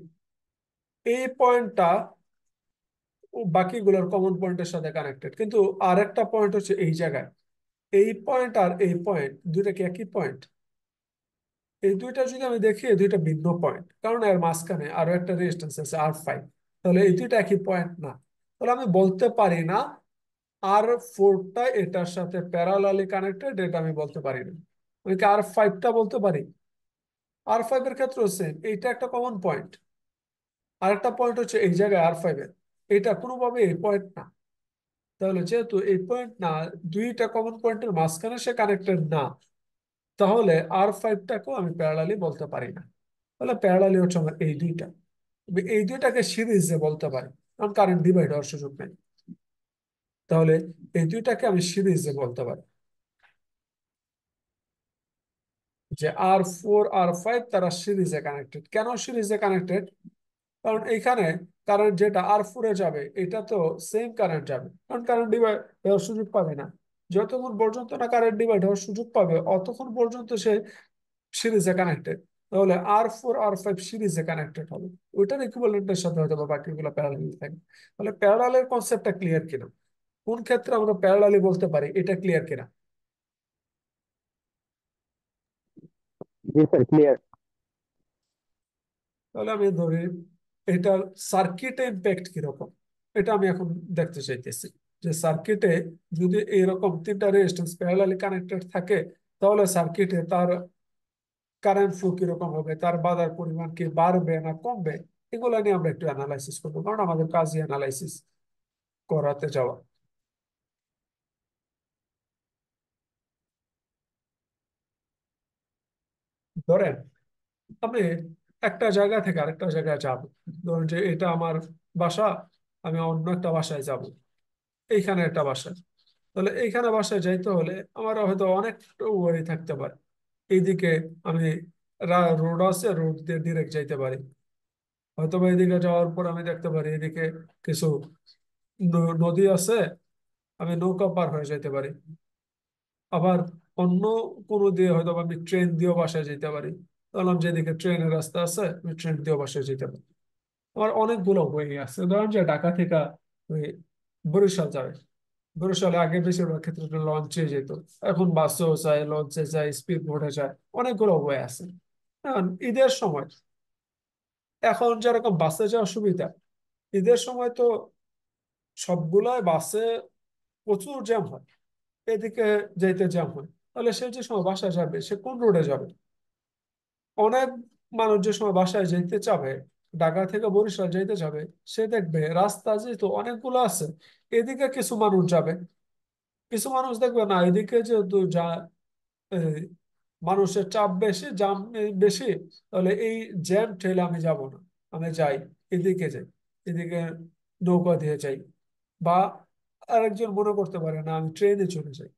এই পয়েন্টটা ও বাকিগুলোর কমন পয়েন্টের সাথে কানেক্টেড, কিন্তু আর একটা পয়েন্ট হচ্ছে এই জায়গায়। এই পয়েন্ট আর এই পয়েন্ট দুইটা কি একই পয়েন্ট? এই দুইটা যদি আমি দেখি এই দুইটা ভিন্ন পয়েন্ট, কারণ এর মাঝখানে আরো একটা রেজিস্ট্যান্স আছে R5। তাহলে এই দুইটা একই পয়েন্ট না। তাহলে আমি বলতে পারি না R4টা এটার সাথে প্যারালালি কানেক্টেড, এটা আমি বলতে পারি না। আমি কি R5টা বলতে পারি? R5 এর ক্ষেত্রে সেম, এইটা একটা কমন পয়েন্ট। আর একটা পয়েন্ট হচ্ছে এই জায়গায় R5 এর, এটা কোনোভাবে এই পয়েন্ট না। তাহলে যেহেতু এই পয়েন্ট না, দুইটা কমন পয়েন্টের মাঝখানে সে কানেক্টেড না, তাহলে R5টাকেও আমি প্যারালালি বলতে পারি না। তাহলে প্যারালালি হচ্ছে আমার এই দুইটা। আমি এই দুইটাকে সিরিজে বলতে পারি, কারণ কারেন্ট ডিভাইড হওয়ার সুযোগ নেই। তাহলে এই দুইটাকে আমি সিরিজে বলতে পারি যে R4 R5 তারা সিরিজে কানেক্টেড। কেন সিরিজে কানেক্টেড? কারণ এইখানে কারেন্ট যেটা R4 যাবে এটা তো সেম কারেন্ট যাবে, কারণ কারেন্ট ডিভাইড হওয়ার সুযোগ পাবে না। যতক্ষণ পর্যন্ত না কারেন্ট ডিভাইড হওয়ার সুযোগ পাবে অতক্ষণ পর্যন্ত সে সিরিজে কানেক্টেড। তাহলে R4 R5 সিরিজে কানেক্টেড হবে, ওইটার ইকুইভ্যালেন্টের সাথে হয়তো বা বাকিগুলো প্যারালালি থাকবে। তাহলে প্যারালালের কনসেপ্টটা ক্লিয়ার কিনা, কোন ক্ষেত্রে আমরা প্যারালালি বলতে পারি, এটা ক্লিয়ার কিনা? জি স্যার, ক্লিয়ার। তাহলে আমি ধরি এটার সার্কিটে ইম্প্যাক্ট কিরকম, এটা আমি এখন দেখতে চাইতেছি। যে সার্কিটে যদি এরকম তিনটা রেজিস্ট্যান্স প্যারালালি কানেক্টেড থাকে, তাহলে সার্কিটে তার কারেন্ট ফ্লো কিরকম হবে, তার বাধার পরিমাণ কি বাড়বে না কমবে, এগুলো নিয়ে আমরা একটু অ্যানালাইসিস করবো, কারণ আমাদের কাজই অ্যানালাইসিস করাতে যাওয়া। ধরেন আমি একটা জায়গা থেকে আরেকটা জায়গায় যাব, ধরুন যে এটা আমার বাসা, আমি অন্য একটা বাসায় যাব, এইখানে একটা বাসা। তাহলে এইখানে বাসায় যাইতে হলে আমার হয়তো অনেক ওয়ে থাকতে পারে। এইদিকে আমি রোড আছে, রোড দিয়ে ডিরেক্ট যাইতে পারি। হয়তো বা এদিকে যাওয়ার পর আমি দেখতে পারি এদিকে কিছু নদী আছে, আমি নৌকা পার হয়ে যেতে পারি। আবার অন্য কোনো দিয়ে হয়তো বা আমি ট্রেন দিয়েও বাসায় যেতে পারি। ধরলাম যেদিকে ট্রেনের রাস্তা আছে আমি ট্রেন দিয়েও বাসায় যেতে পারি। আমার অনেকগুলো ওয়ে আছে, ধরেন যে ঢাকা থেকে ওই বরিশাল যাবে। বরিশালে আগে বেশিরভাগ ক্ষেত্রে লঞ্চে যেত, এখন বাসেও যায়, লঞ্চে যায়, স্পিড বোটে যায়, অনেকগুলো ওয়ে আছে। এখন ঈদের সময়, এখন যেরকম বাসে যাওয়ার সুবিধা, ঈদের সময় তো সবগুলাই বাসে প্রচুর জ্যাম হয়, এদিকে যেতে জ্যাম হয়। তাহলে সে যে সময় বাসায় যাবে সে কোন রোডে যাবে? অনেক মানুষ যে সময় বাসায় যেতে চাবে, ঢাকা থেকে বরিশাল যেতে যাবে, সে দেখবে রাস্তা যেহেতু অনেকগুলো আছে, এদিকে কিছু মানুষ যাবে, কিছু মানুষ দেখবে না এদিকে যেহেতু যা এই, মানুষের চাপ বেশি, জাম বেশি, তাহলে এই জ্যাম ঠেলে আমি যাব না, আমি যাই এদিকে যাই, এদিকে নৌকা দিয়ে যাই। বা আরেকজন মনে করতে পারে না আমি ট্রেনে চলে যাই।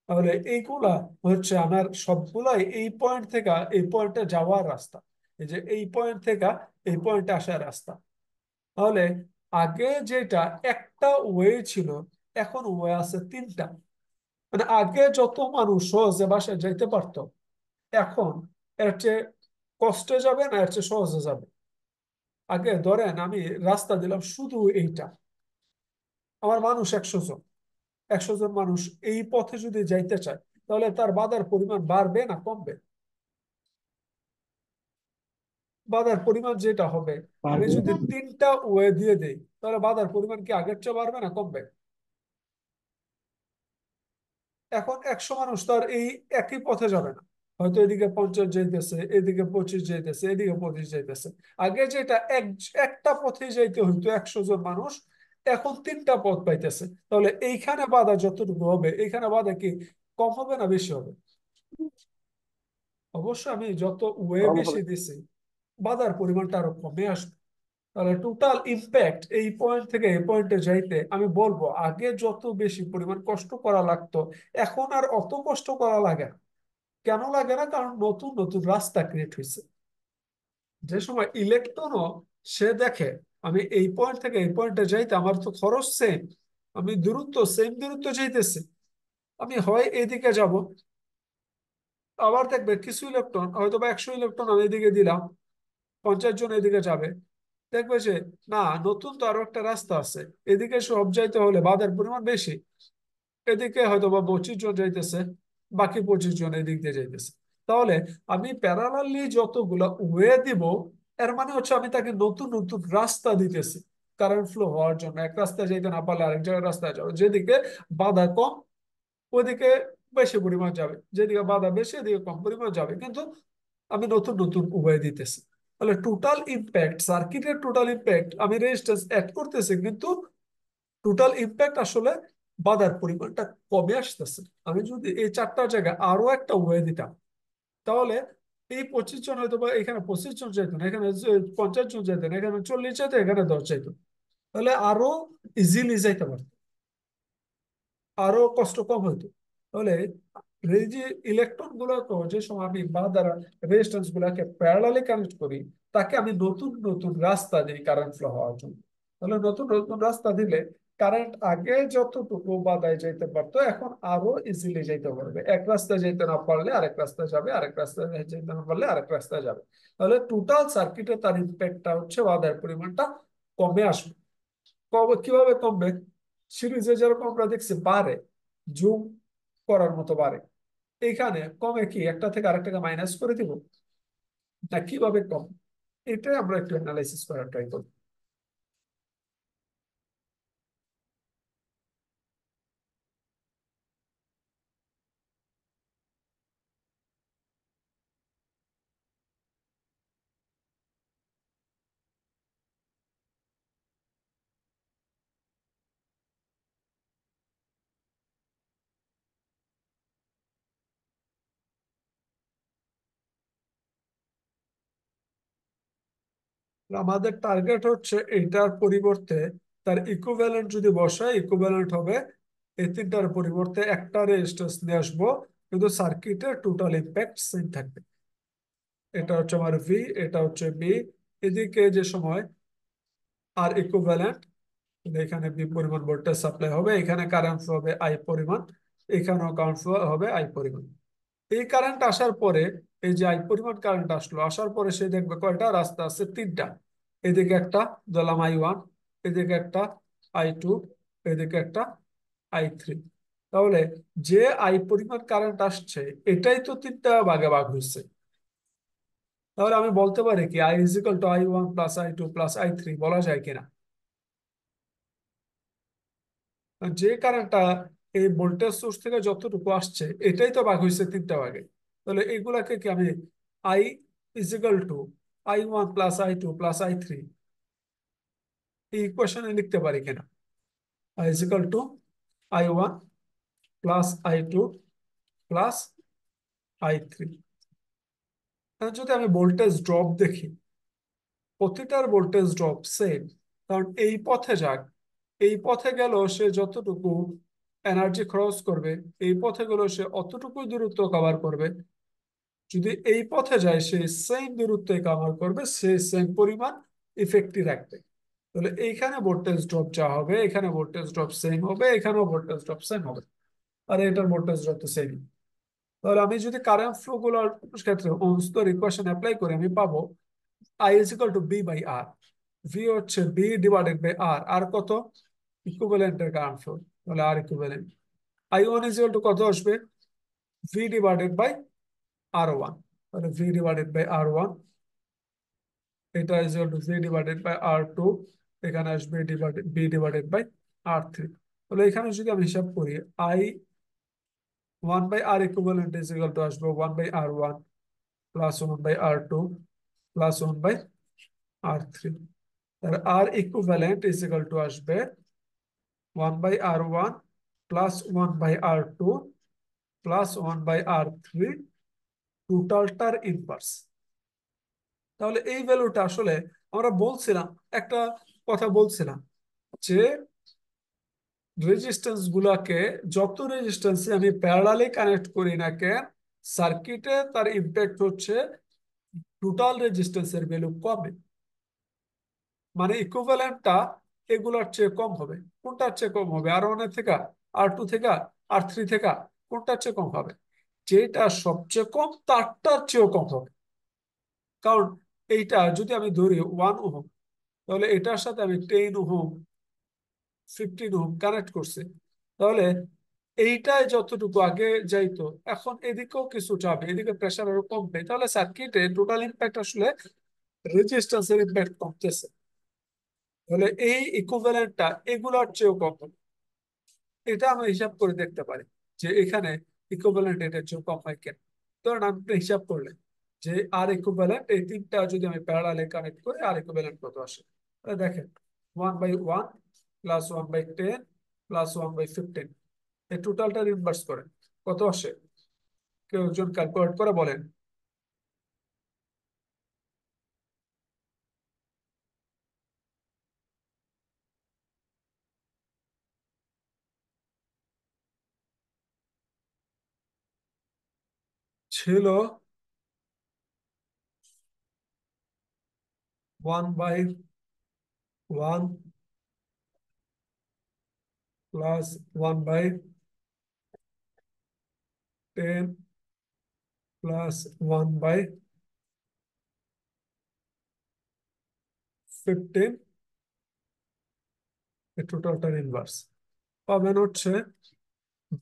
তাহলে এইগুলা হচ্ছে আমার সবগুলাই এই পয়েন্ট থেকে এই পয়েন্টে যাওয়ার রাস্তা, এই যে এই পয়েন্ট থেকে এই পয়েন্টে আসার রাস্তা। তাহলে আগে যেটা একটা ওয়ে ছিল, এখন ওয়ে আছে তিনটা। মানে আগে যত মানুষ সহজে বাসায় যাইতে পারতো, এখন এর চেয়ে কষ্টে যাবে না এর চেয়ে সহজে যাবে। আগে ধরেন আমি রাস্তা দিলাম শুধু এইটা, আমার মানুষ 100 জন, 100 জন মানুষ এই পথে যদি যাইতে চায়, তাহলে তার বাধার পরিমাণ বাড়বে না কমবে? বাধার পরিমাণ যেটা হবে, আমি পারবে। যদি তিনটা ওয়ে দিয়ে দেই, তাহলে বাধার পরিমাণ কি আগের চেয়ে বাড়বে না কমবে? এখন 100 মানুষ তো আর এই একই পথে যাবে না, হয়তো এদিকে 50 যাইতেছে, এদিকে 25 যাইতেছে, এদিকে 25 যাইতেছে। আগে যেটা একটা পথে যাইতে হইতো 100 জন মানুষ, এখন তিনটা পথ পাইতেছে। তাহলে এইখানে বাধা যতটুকু হবে, এইখানে বাধা কি কম হবে না বেশি হবে? অবশ্যই আমি যত ওয়ে কম বেশি হবে। দিছি, বাধার পরিমাণটা আরো কমে আসবে। তাহলে টোটাল ইম্প্যাক্ট এই পয়েন্ট থেকে এই পয়েন্টে যাইতে আমি বলবো আগে যত বেশি পরিমাণ কষ্ট করা লাগতো, এখন আর অত কষ্ট করা লাগে না। কেন লাগে না? কারণ নতুন নতুন রাস্তা ক্রিয়েট হয়েছে। যে সময় ইলেকট্রনও সে দেখে আমি এই পয়েন্ট থেকে এই পয়েন্টে যাইতে আমার তো খরচ সেম, আমি দূরত্ব সেম দূরত্ব যাইতেছি, আমি হয় এইদিকে যাব, আবার দেখবে কিছু ইলেকট্রন হয়তো বা 100 ইলেকট্রন আমি এদিকে দিলাম, 50 জন এদিকে যাবে, দেখবে যে না, নতুন তো আরো একটা রাস্তা আছে, এদিকে সব যাইতে হলে বাধার পরিমাণ বেশি, এদিকে হয়তো বা 25 জন যাইতেছে, বাকি 25 জন এদিক দিয়ে যাইতেছে। তাহলে আমি প্যারালালি যতগুলা ওয়ে দিব, এর মানে হচ্ছে আমি তাকে নতুন নতুন রাস্তা দিতেছি কারেন্ট ফ্লো হওয়ার জন্য। এক রাস্তায় যাইতে না পারলে আরেক জায়গায় রাস্তায় যাবে, যেদিকে বাধা কম ওইদিকে বেশি পরিমাণ যাবে, যেদিকে বাধা বেশি এদিকে কম পরিমাণ যাবে, কিন্তু আমি নতুন নতুন উপায় দিতেছি। তাহলে টোটাল ইম্প্যাক্ট, সার্কিটের টোটাল ইম্প্যাক্ট, আমি রেজিস্ট্যান্স অ্যাড করতেছি কিন্তু টোটাল ইম্প্যাক্ট আসলে বাধার পরিমাণটা কমে আসতেছে। আমি যদি এই চারটা জায়গায় আরো একটা ওয়ে দিতাম, তাহলে এই 25 জন হয়তো বা এখানে 25 জন যেত না, এখানে 50 জন যেত না, এখানে 40 যেত, এখানে 10 যেত, তাহলে আরো ইজিলি যাইতে পারতো, আরো কষ্ট কম হইতো। তাহলে এই যে ইলেকট্রন গুলোকে যে সময় আমি বা দ্বারা রেজিস্ট্যান্স গুলাকে প্যারালালি কানেক্ট করি, তাকে আমি নতুন নতুন রাস্তা দিই কারেন্ট ফ্লো হওয়ার জন্য। তাহলে নতুন নতুন রাস্তা দিলে কারেন্ট আগে যতটুকু বাধায় যাইতে পারতো এখন আরো ইজিলি যাইতে পারবে। এক রাস্তায় যেতে না পারলে আরেক রাস্তায় যাবে, আরেক রাস্তায় যেতে না পারলে আরেক রাস্তায় যাবে। তাহলে টোটাল সার্কিটে তার ইম্প্যাক্টটা হচ্ছে বাধার পরিমাণটা কমে আসবে। কবে কিভাবে কমবে? সিরিজে যেরকম আমরা দেখছি বাড়ে, জুম করার মতো বাড়ে, এখানে কমে কি একটা থেকে আরেকটাকে মাইনাস করে দিব, না কিভাবে কম? এটাই আমরা একটু অ্যানালাইসিস করার ট্রাই করব। আমাদের টার্গেট হচ্ছে এটার পরিবর্তে তার ইকুইভ্যালেন্ট যদি বসায়, ইকুইভ্যালেন্ট হবে এই তিনটার পরিবর্তে একটা রেজিস্ট্যান্স নিয়ে আসবো, কিন্তু সার্কিটের টোটাল ইম্প্যাক্ট সেম থাকবে। এটা হচ্ছে আমার ভি, এটা হচ্ছে বি, এদিকে যে সময় আর ইকুইভ্যালেন্ট, এখানে বি পরিমাণ ভোল্টেজ সাপ্লাই হবে, এখানে কারেন্ট ফ্লো হবে আই পরিমাণ, এখানেও কারেন্ট ফ্লো হবে আই পরিমাণ। এই কারেন্ট আসার পরে, এই যে আই পরিমাণ কারেন্ট আসলো, আসার পরে সে দেখবে কয়টা রাস্তা আছে, তিনটা। এদিকে একটা ধরলাম I1, এদিকে একটা I2, এদিকে একটা I3। তাহলে যে আই পরিমাণ কারেন্ট আসছে, এটাই তো তিনটা ভাগে ভাগ হয়েছে। তাহলে আমি বলতে পারি কি I is equal to I1 plus I2 plus I3, বলা যায় কিনা? যে কারেন্টটা এই ভোল্টেজ সোর্স থেকে যতটুকু আসছে, এটাই তো ভাগ হয়েছে তিনটা ভাগে। তাহলে এগুলাকে কি আমি I is equal to I1 plus I2 plus I3 এই ইকুয়েশনে লিখতে পারি কিনা? I is equal to I1 plus I2 plus I3। যদি আমি ভোল্টেজ ড্রপ দেখি, প্রতিটার ভোল্টেজ ড্রপ সেম, কারণ এই পথে যাক, এই পথে গেল সে যতটুকু এনার্জি খরচ করবে, এই পথে গেল সে অতটুকুই দূরত্ব কভার করবে। যদি এই পথে যায় সে সেম দূরত্বে কভার করবে, সে সেম পরিমাণ ইফেক্টই রাখবে। তাহলে এইখানে ভোল্টেজ ড্রপ যা হবে, এখানে ভোল্টেজ ড্রপ সেম হবে, এখানেও ভোল্টেজ ড্রপ সেম হবে, আর এটার ভোল্টেজ ড্রপ তো সেম। তাহলে আমি যদি কারেন্ট ফ্লো গুলোর ক্ষেত্রে ওহমস ল ইকুয়েশন অ্যাপ্লাই করি, আমি পাবো I is equal to B by R। V হচ্ছে B ডিভাইডেড বাই R। আর কত? ইকুইভ্যালেন্টের কারেন্ট ফ্লো, তাহলে R equivalent. I1 is equal to কত আসবে? V divided by R1। তাহলে V ডিভাইডেড বাই R1, এটা is equal to V divided by R2, এখানে আসবে divided B divided by R3। তাহলে এখানে যদি আমি হিসাব করি, I 1/R equivalent is equal to আসবে 1/R1 plus 1/R2 plus 1/R3। তাহলে আর ইকুইভ্যালেন্ট ইজ ইকুয়াল টু আসবে 1/R1 plus 1/R2 plus 1/R3 টোটালটার inverse. তাহলে এই ভ্যালুটা আসলে আমরা বলছিলাম, একটা কথা বলছিলাম যে রেজিস্ট্যান্স গুলাকে, যত রেজিস্ট্যান্স আমি প্যারালালি কানেক্ট করি না কেন, সার্কিটে তার ইম্প্যাক্ট হচ্ছে টোটাল রেজিস্ট্যান্সের ভ্যালু কমে। মানে ইকুইভ্যালেন্টটা এগুলার চেয়ে কম হবে। কোনটার চেয়ে কম হবে? R1 এর থেকে, R2 থেকে, R3 থেকে? কোনটার চেয়ে কম হবে? যেটা সবচেয়ে কম তারটার চেয়েও কম হবে। কারণ এইটা যদি আমি ধরি 1 ওহম, তাহলে এটার সাথে আমি 10 ওহম, 15 ওহম কানেক্ট করছি। তাহলে এইটাই যতটুকু আগে যাইতো, এখন এদিকেও কিছু যাবে, এদিকে প্রেশার আরো কমবে। তাহলে সার্কিটে টোটাল ইম্প্যাক্ট আসলে রেজিস্ট্যান্সের ইম্প্যাক্ট কমতেছে। তাহলে এই ইকুইভ্যালেন্টটা এগুলোর চেয়েও কম হবে। এটা আমরা হিসাব করে দেখতে পারি যে এখানে ইকুইভ্যালেন্ট এটার চেয়েও কম হয় কেন। ধরেন আপনি হিসাব করলেন যে আর ইকুইভ্যালেন্ট, এই তিনটা যদি আমি প্যারালালে কানেক্ট করি আর ইকুইভ্যালেন্ট কত আসে। তাহলে দেখেন 1/1 প্লাস 1/10 প্লাস 1/15, এই টোটালটার ইনভার্স করেন, কত আসে? কেউ একজন ক্যালকুলেট করে বলেন। ছিল 1/1 প্লাস 1/10 প্লাস 1/15, এই টোটালটার ইনভার্স পাবেন হচ্ছে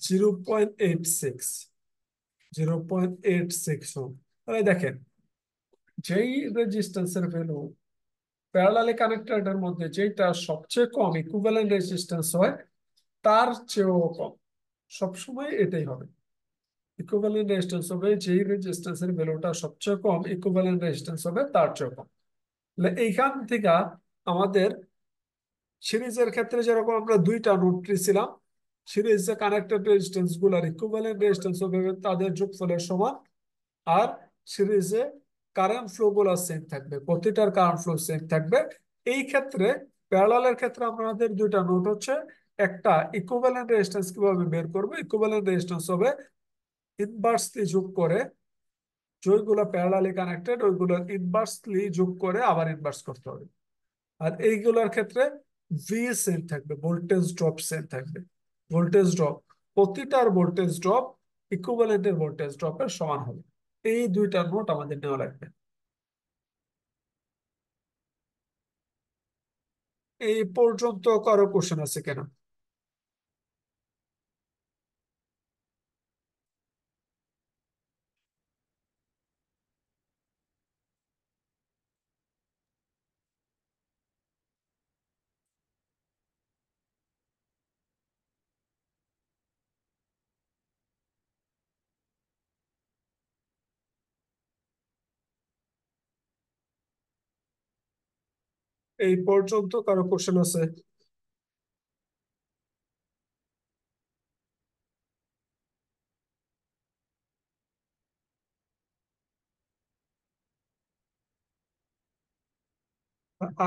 0.86, 0.86 ওহম। তাহলে দেখেন, যেই রেজিস্ট্যান্সের ভ্যালু প্যারালালি কানেক্টেডের মধ্যে যেটা সবচেয়ে কম ইকুইভ্যালেন্ট রেজিস্ট্যান্স হয় তার চেয়েও কম, সবসময় এটাই হবে। ইকুইভ্যালেন্ট রেজিস্ট্যান্স হবে যেই রেজিস্ট্যান্সের ভ্যালুটা সবচেয়ে কম, ইকুইভ্যালেন্ট রেজিস্ট্যান্স হবে তার চেয়ে কম। তাহলে এইখান থেকে আমাদের সিরিজের ক্ষেত্রে যেরকম আমরা দুইটা নোট ছিলাম, সিরিজে কানেক্টেড রেজিস্ট্যান্স গুলার ইকুইভ্যালেন্ট রেজিস্ট্যান্স হবে তাদের যোগফলের সমান। আর সিরিজে কারেন্ট ফ্লো গুলো সেম থাকবে, প্রতিটার কারেন্ট ফ্লো সেম থাকবে। এই ক্ষেত্রে প্যারালালের ক্ষেত্রে আমাদের দুইটা নোট হচ্ছে, একটা ইকুইভ্যালেন্ট রেজিস্ট্যান্স কিভাবে বের করবে, ইকুইভ্যালেন্ট রেজিস্ট্যান্স হবে ইনভার্সলি যোগ করে, যেগুলো প্যারালালি কানেক্টেড ওইগুলো ইনভার্সলি যোগ করে আবার ইনভার্স করতে হবে। আর এইগুলোর ক্ষেত্রে ভি সেম থাকবে, ভোল্টেজ ড্রপ সেম থাকবে। ভোল্টেজ ড্রপ, প্রতিটার ভোল্টেজ ড্রপ ইকুইভ্যালেন্টের ভোল্টেজ ড্রপের সমান হবে। এই দুইটা নোট আমাদের নেওয়া লাগবে। এই পর্যন্ত কারো কোশ্চেন আছে কেন? এই পর্যন্ত কারো কোশ্চেন আছে?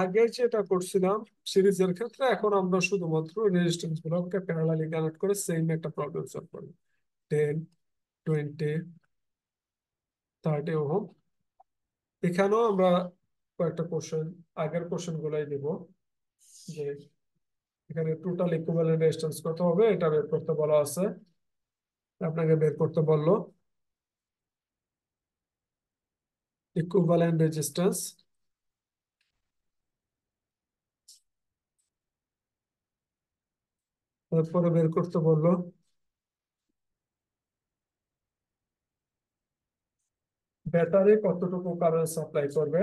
আগে যেটা করছিলাম সিরিজের ক্ষেত্রে, এখন আমরা শুধুমাত্র রেজিস্ট্যান্স গুলোকে প্যারালালি কানেক্ট করে সেম একটা প্রবলেম সলভ করবো। 10, 20, 30 ওহম। এখানেও আমরা কয়েকটা কোশ্চেন, আগের কোশ্চেন গুলাই দিব, যে এখানে টোটাল ইকুইভ্যালেন্ট রেজিস্ট্যান্স কত হবে এটা বের করতে বলা আছে। আপনাকে বের করতে বললো ইকুইভ্যালেন্ট রেজিস্ট্যান্স, তারপরে বের করতে বললো ব্যাটারি কতটুকু কারেন্ট সাপ্লাই করবে।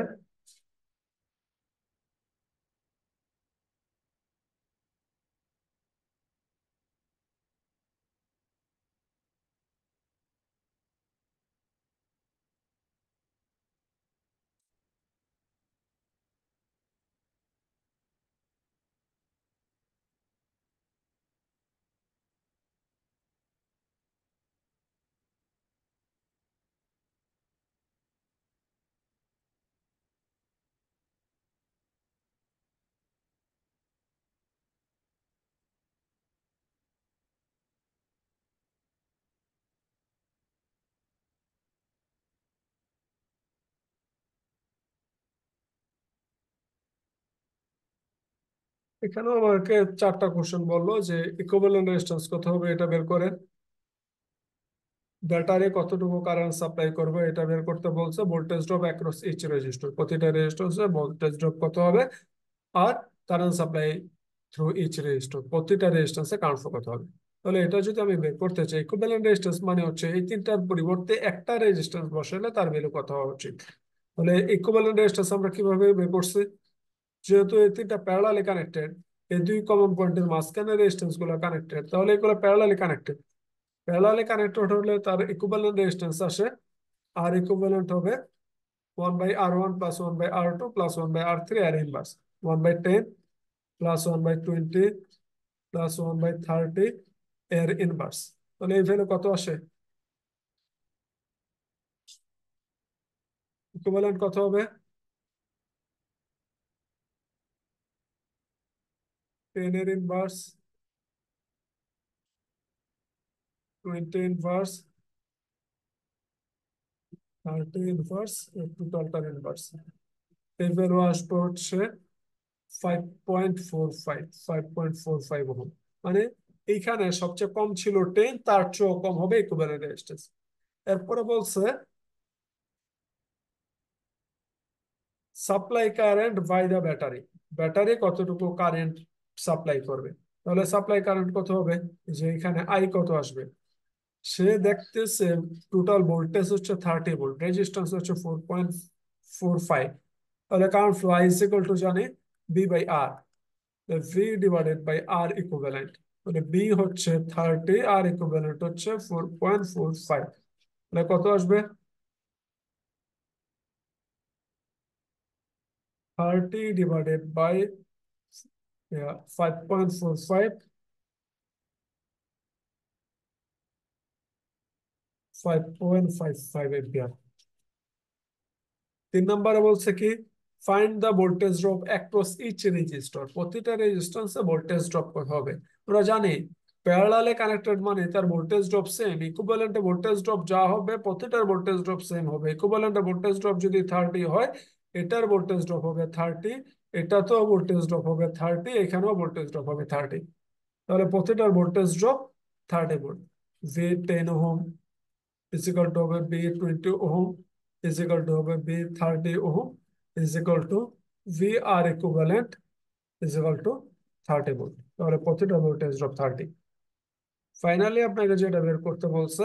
এখানেও আমাকে চারটা কোশ্চেন বললো যে ইকুইভ্যালেন্ট রেজিস্ট্যান্স কত হবে এটা বের করে, ব্যাটারি কতটুকু কারেন্ট সাপ্লাই করবে এটা বের করতে বলছে, voltage drop across each resistor, প্রতিটা রেজিস্ট্যান্সে ভোল্টেজ ড্রপ কত হবে, আর current supply through each resistor, প্রতিটা রেজিস্ট্যান্সে কারেন্ট ফ্লো কত হবে। তাহলে এটা যদি আমি বের করতে চাই, ইকুইভ্যালেন্ট রেজিস্ট্যান্স মানে হচ্ছে এই তিনটার পরিবর্তে একটা রেজিস্ট্যান্স বসালে তার ভ্যালু কত হওয়া উচিত। তাহলে ইকুইভ্যালেন্ট রেজিস্ট্যান্স আমরা কিভাবে বের করছি, যেহেতু এই তিনটা প্যারালালি কানেক্টেড, এই দুই কমন পয়েন্টের মাঝখানে রেজিস্ট্যান্স গুলো কানেক্টেড, তাহলে এগুলো প্যারালালি কানেক্টেড, প্যারালালি কানেক্টেড হলে তার ইকুইভ্যালেন্ট রেজিস্ট্যান্স আসে, আর ইকুইভ্যালেন্ট হবে 1/R1 plus 1/R2 plus 1/R3 আর ইনভার্স, 1/10 প্লাস 1/20 প্লাস 1/30 এর ইনভার্স। তাহলে এই ভ্যালু কত আসে, ইকুইভ্যালেন্ট কত হবে, 10 এর ইনভার্স, 20 ইনভার্স, 30 ইনভার্স, টোটালটার ইনভার্স। এই ভ্যালু আসবে হচ্ছে 5.45 ওহম। মানে এইখানে সবচেয়ে কম ছিল 10, তার চেয়েও কম হবে ইকুইভ্যালেন্ট রেজিস্ট্যান্স। এরপরে বলছে supply current by the battery, battery কতটুকু কারেন্ট সাপ্লাই করবে। তাহলে সাপ্লাই কারেন্ট কত হবে, যে এখানে আই কত আসবে, সে দেখতেছে টোটাল ভোল্টেজ হচ্ছে 30 ভোল্ট, রেজিস্ট্যান্স হচ্ছে 4.45, তাহলে current flow I is equal to জানি V by R, V divided by R equivalent. মানে বি হচ্ছে 30, আর ইকুইভ্যালেন্ট হচ্ছে 4.45, তাহলে কত আসবে, 30 ডিভাইডেড বাই 5.45, 5.55 এম্পিয়ার। 3 নম্বরে বলছে কি, find the voltage drop across each resistor, প্রতিটা রেজিস্ট্যান্সে ভোল্টেজ ড্রপ কত হবে। আমরা জানি প্যারালালে কানেক্টেড মানে তার ভোল্টেজ ড্রপ সেম, ইকুইভ্যালেন্টে ভোল্টেজ ড্রপ যা হবে প্রতিটার ভোল্টেজ ড্রপ সেম হবে। ইকুইভ্যালেন্টে ভোল্টেজ ড্রপ যদি 30 হয়, এটার ভোল্টেজ ড্রপ হবে 30, এটাতেও ভোল্টেজ ড্রপ হবে 30, এখানেও ভোল্টেজ ড্রপ হবে 30, তাহলে প্রতিটার voltage drop 30 volt. V 10 ohm equal to হবে বি 20 ওহম ইজিক্যাল টু হবে V 30 ohm equal to V R equivalent equal to 30 volt, তাহলে প্রতিটা ভোল্টেজ ড্রপ 30। ফাইনালি আপনাকে যেটা বের করতে বলছে,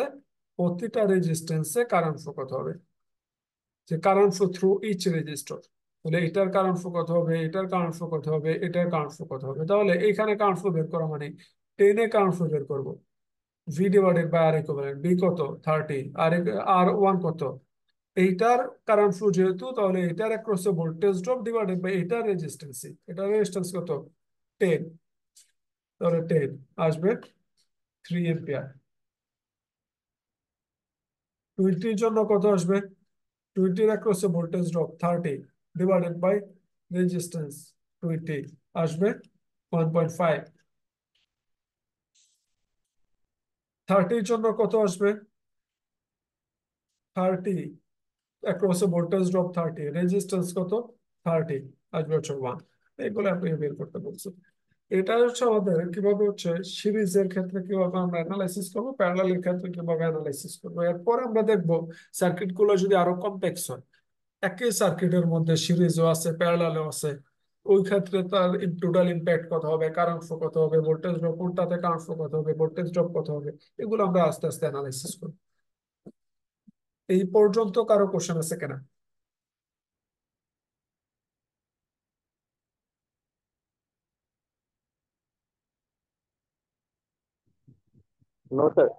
প্রতিটা রেজিস্ট্যান্সে কারেন্ট ফ্লো কত হবে, যে current flow through each resistor, তাহলে এটার কারেন্ট ফ্লো কত হবে, এটার কারেন্ট ফ্লো কত হবে, এটার কারেন্ট ফ্লো কত হবে। তাহলে এইখানে কারেন্ট ফ্লো বের করা মানে 10 এ কারেন্ট ফ্লো বের করবো, V divided by R equivalent, V কত 30, আর আর ওয়ান কত, এইটার কারেন্ট ফ্লো যেহেতু, তাহলে এটার অ্যাক্রসে ভোল্টেজ ড্রপ ডিভাইডেড বাই এটার রেজিস্ট্যান্স, এটার রেজিস্ট্যান্স কত 10, তাহলে 10 আসবে 3 এম্পিয়ার। 20 জন্য কত আসবে, 20 অ্যাক্রসে voltage drop 30 divided by resistance 20, আসবে 1.5। 30 জন্য কত আসবে, 30 অ্যাক্রস ভোল্টেজ ড্রপ 30, রেজিস্ট্যান্স কত 30, আসবে হচ্ছে 1। এগুলো আপনি বের করতে বলছেন। এটা হচ্ছে আমাদের কিভাবে হচ্ছে সিরিজের ক্ষেত্রে কিভাবে আমরা অ্যানালাইসিস করবো, প্যারালালের ক্ষেত্রে কিভাবে অ্যানালাইসিস করবো। এরপর আমরা দেখবো সার্কিট গুলো যদি আরো কমপ্লেক্স হয়, একই সার্কিটের মধ্যে সিরিজও আছে প্যারালালও আছে, ওই ক্ষেত্রে তার টোটাল ইম্প্যাক্ট কত হবে, কারেন্ট ফ্লো কত হবে, ভোল্টেজ ড্রপ কোনটাতে, কারেন্ট ফ্লো কত হবে, ভোল্টেজ ড্রপ কত হবে, এগুলো আমরা আস্তে আস্তে অ্যানালাইসিস করবো। এই পর্যন্ত কারো কোশ্চেন আছে কিনা? No, sir.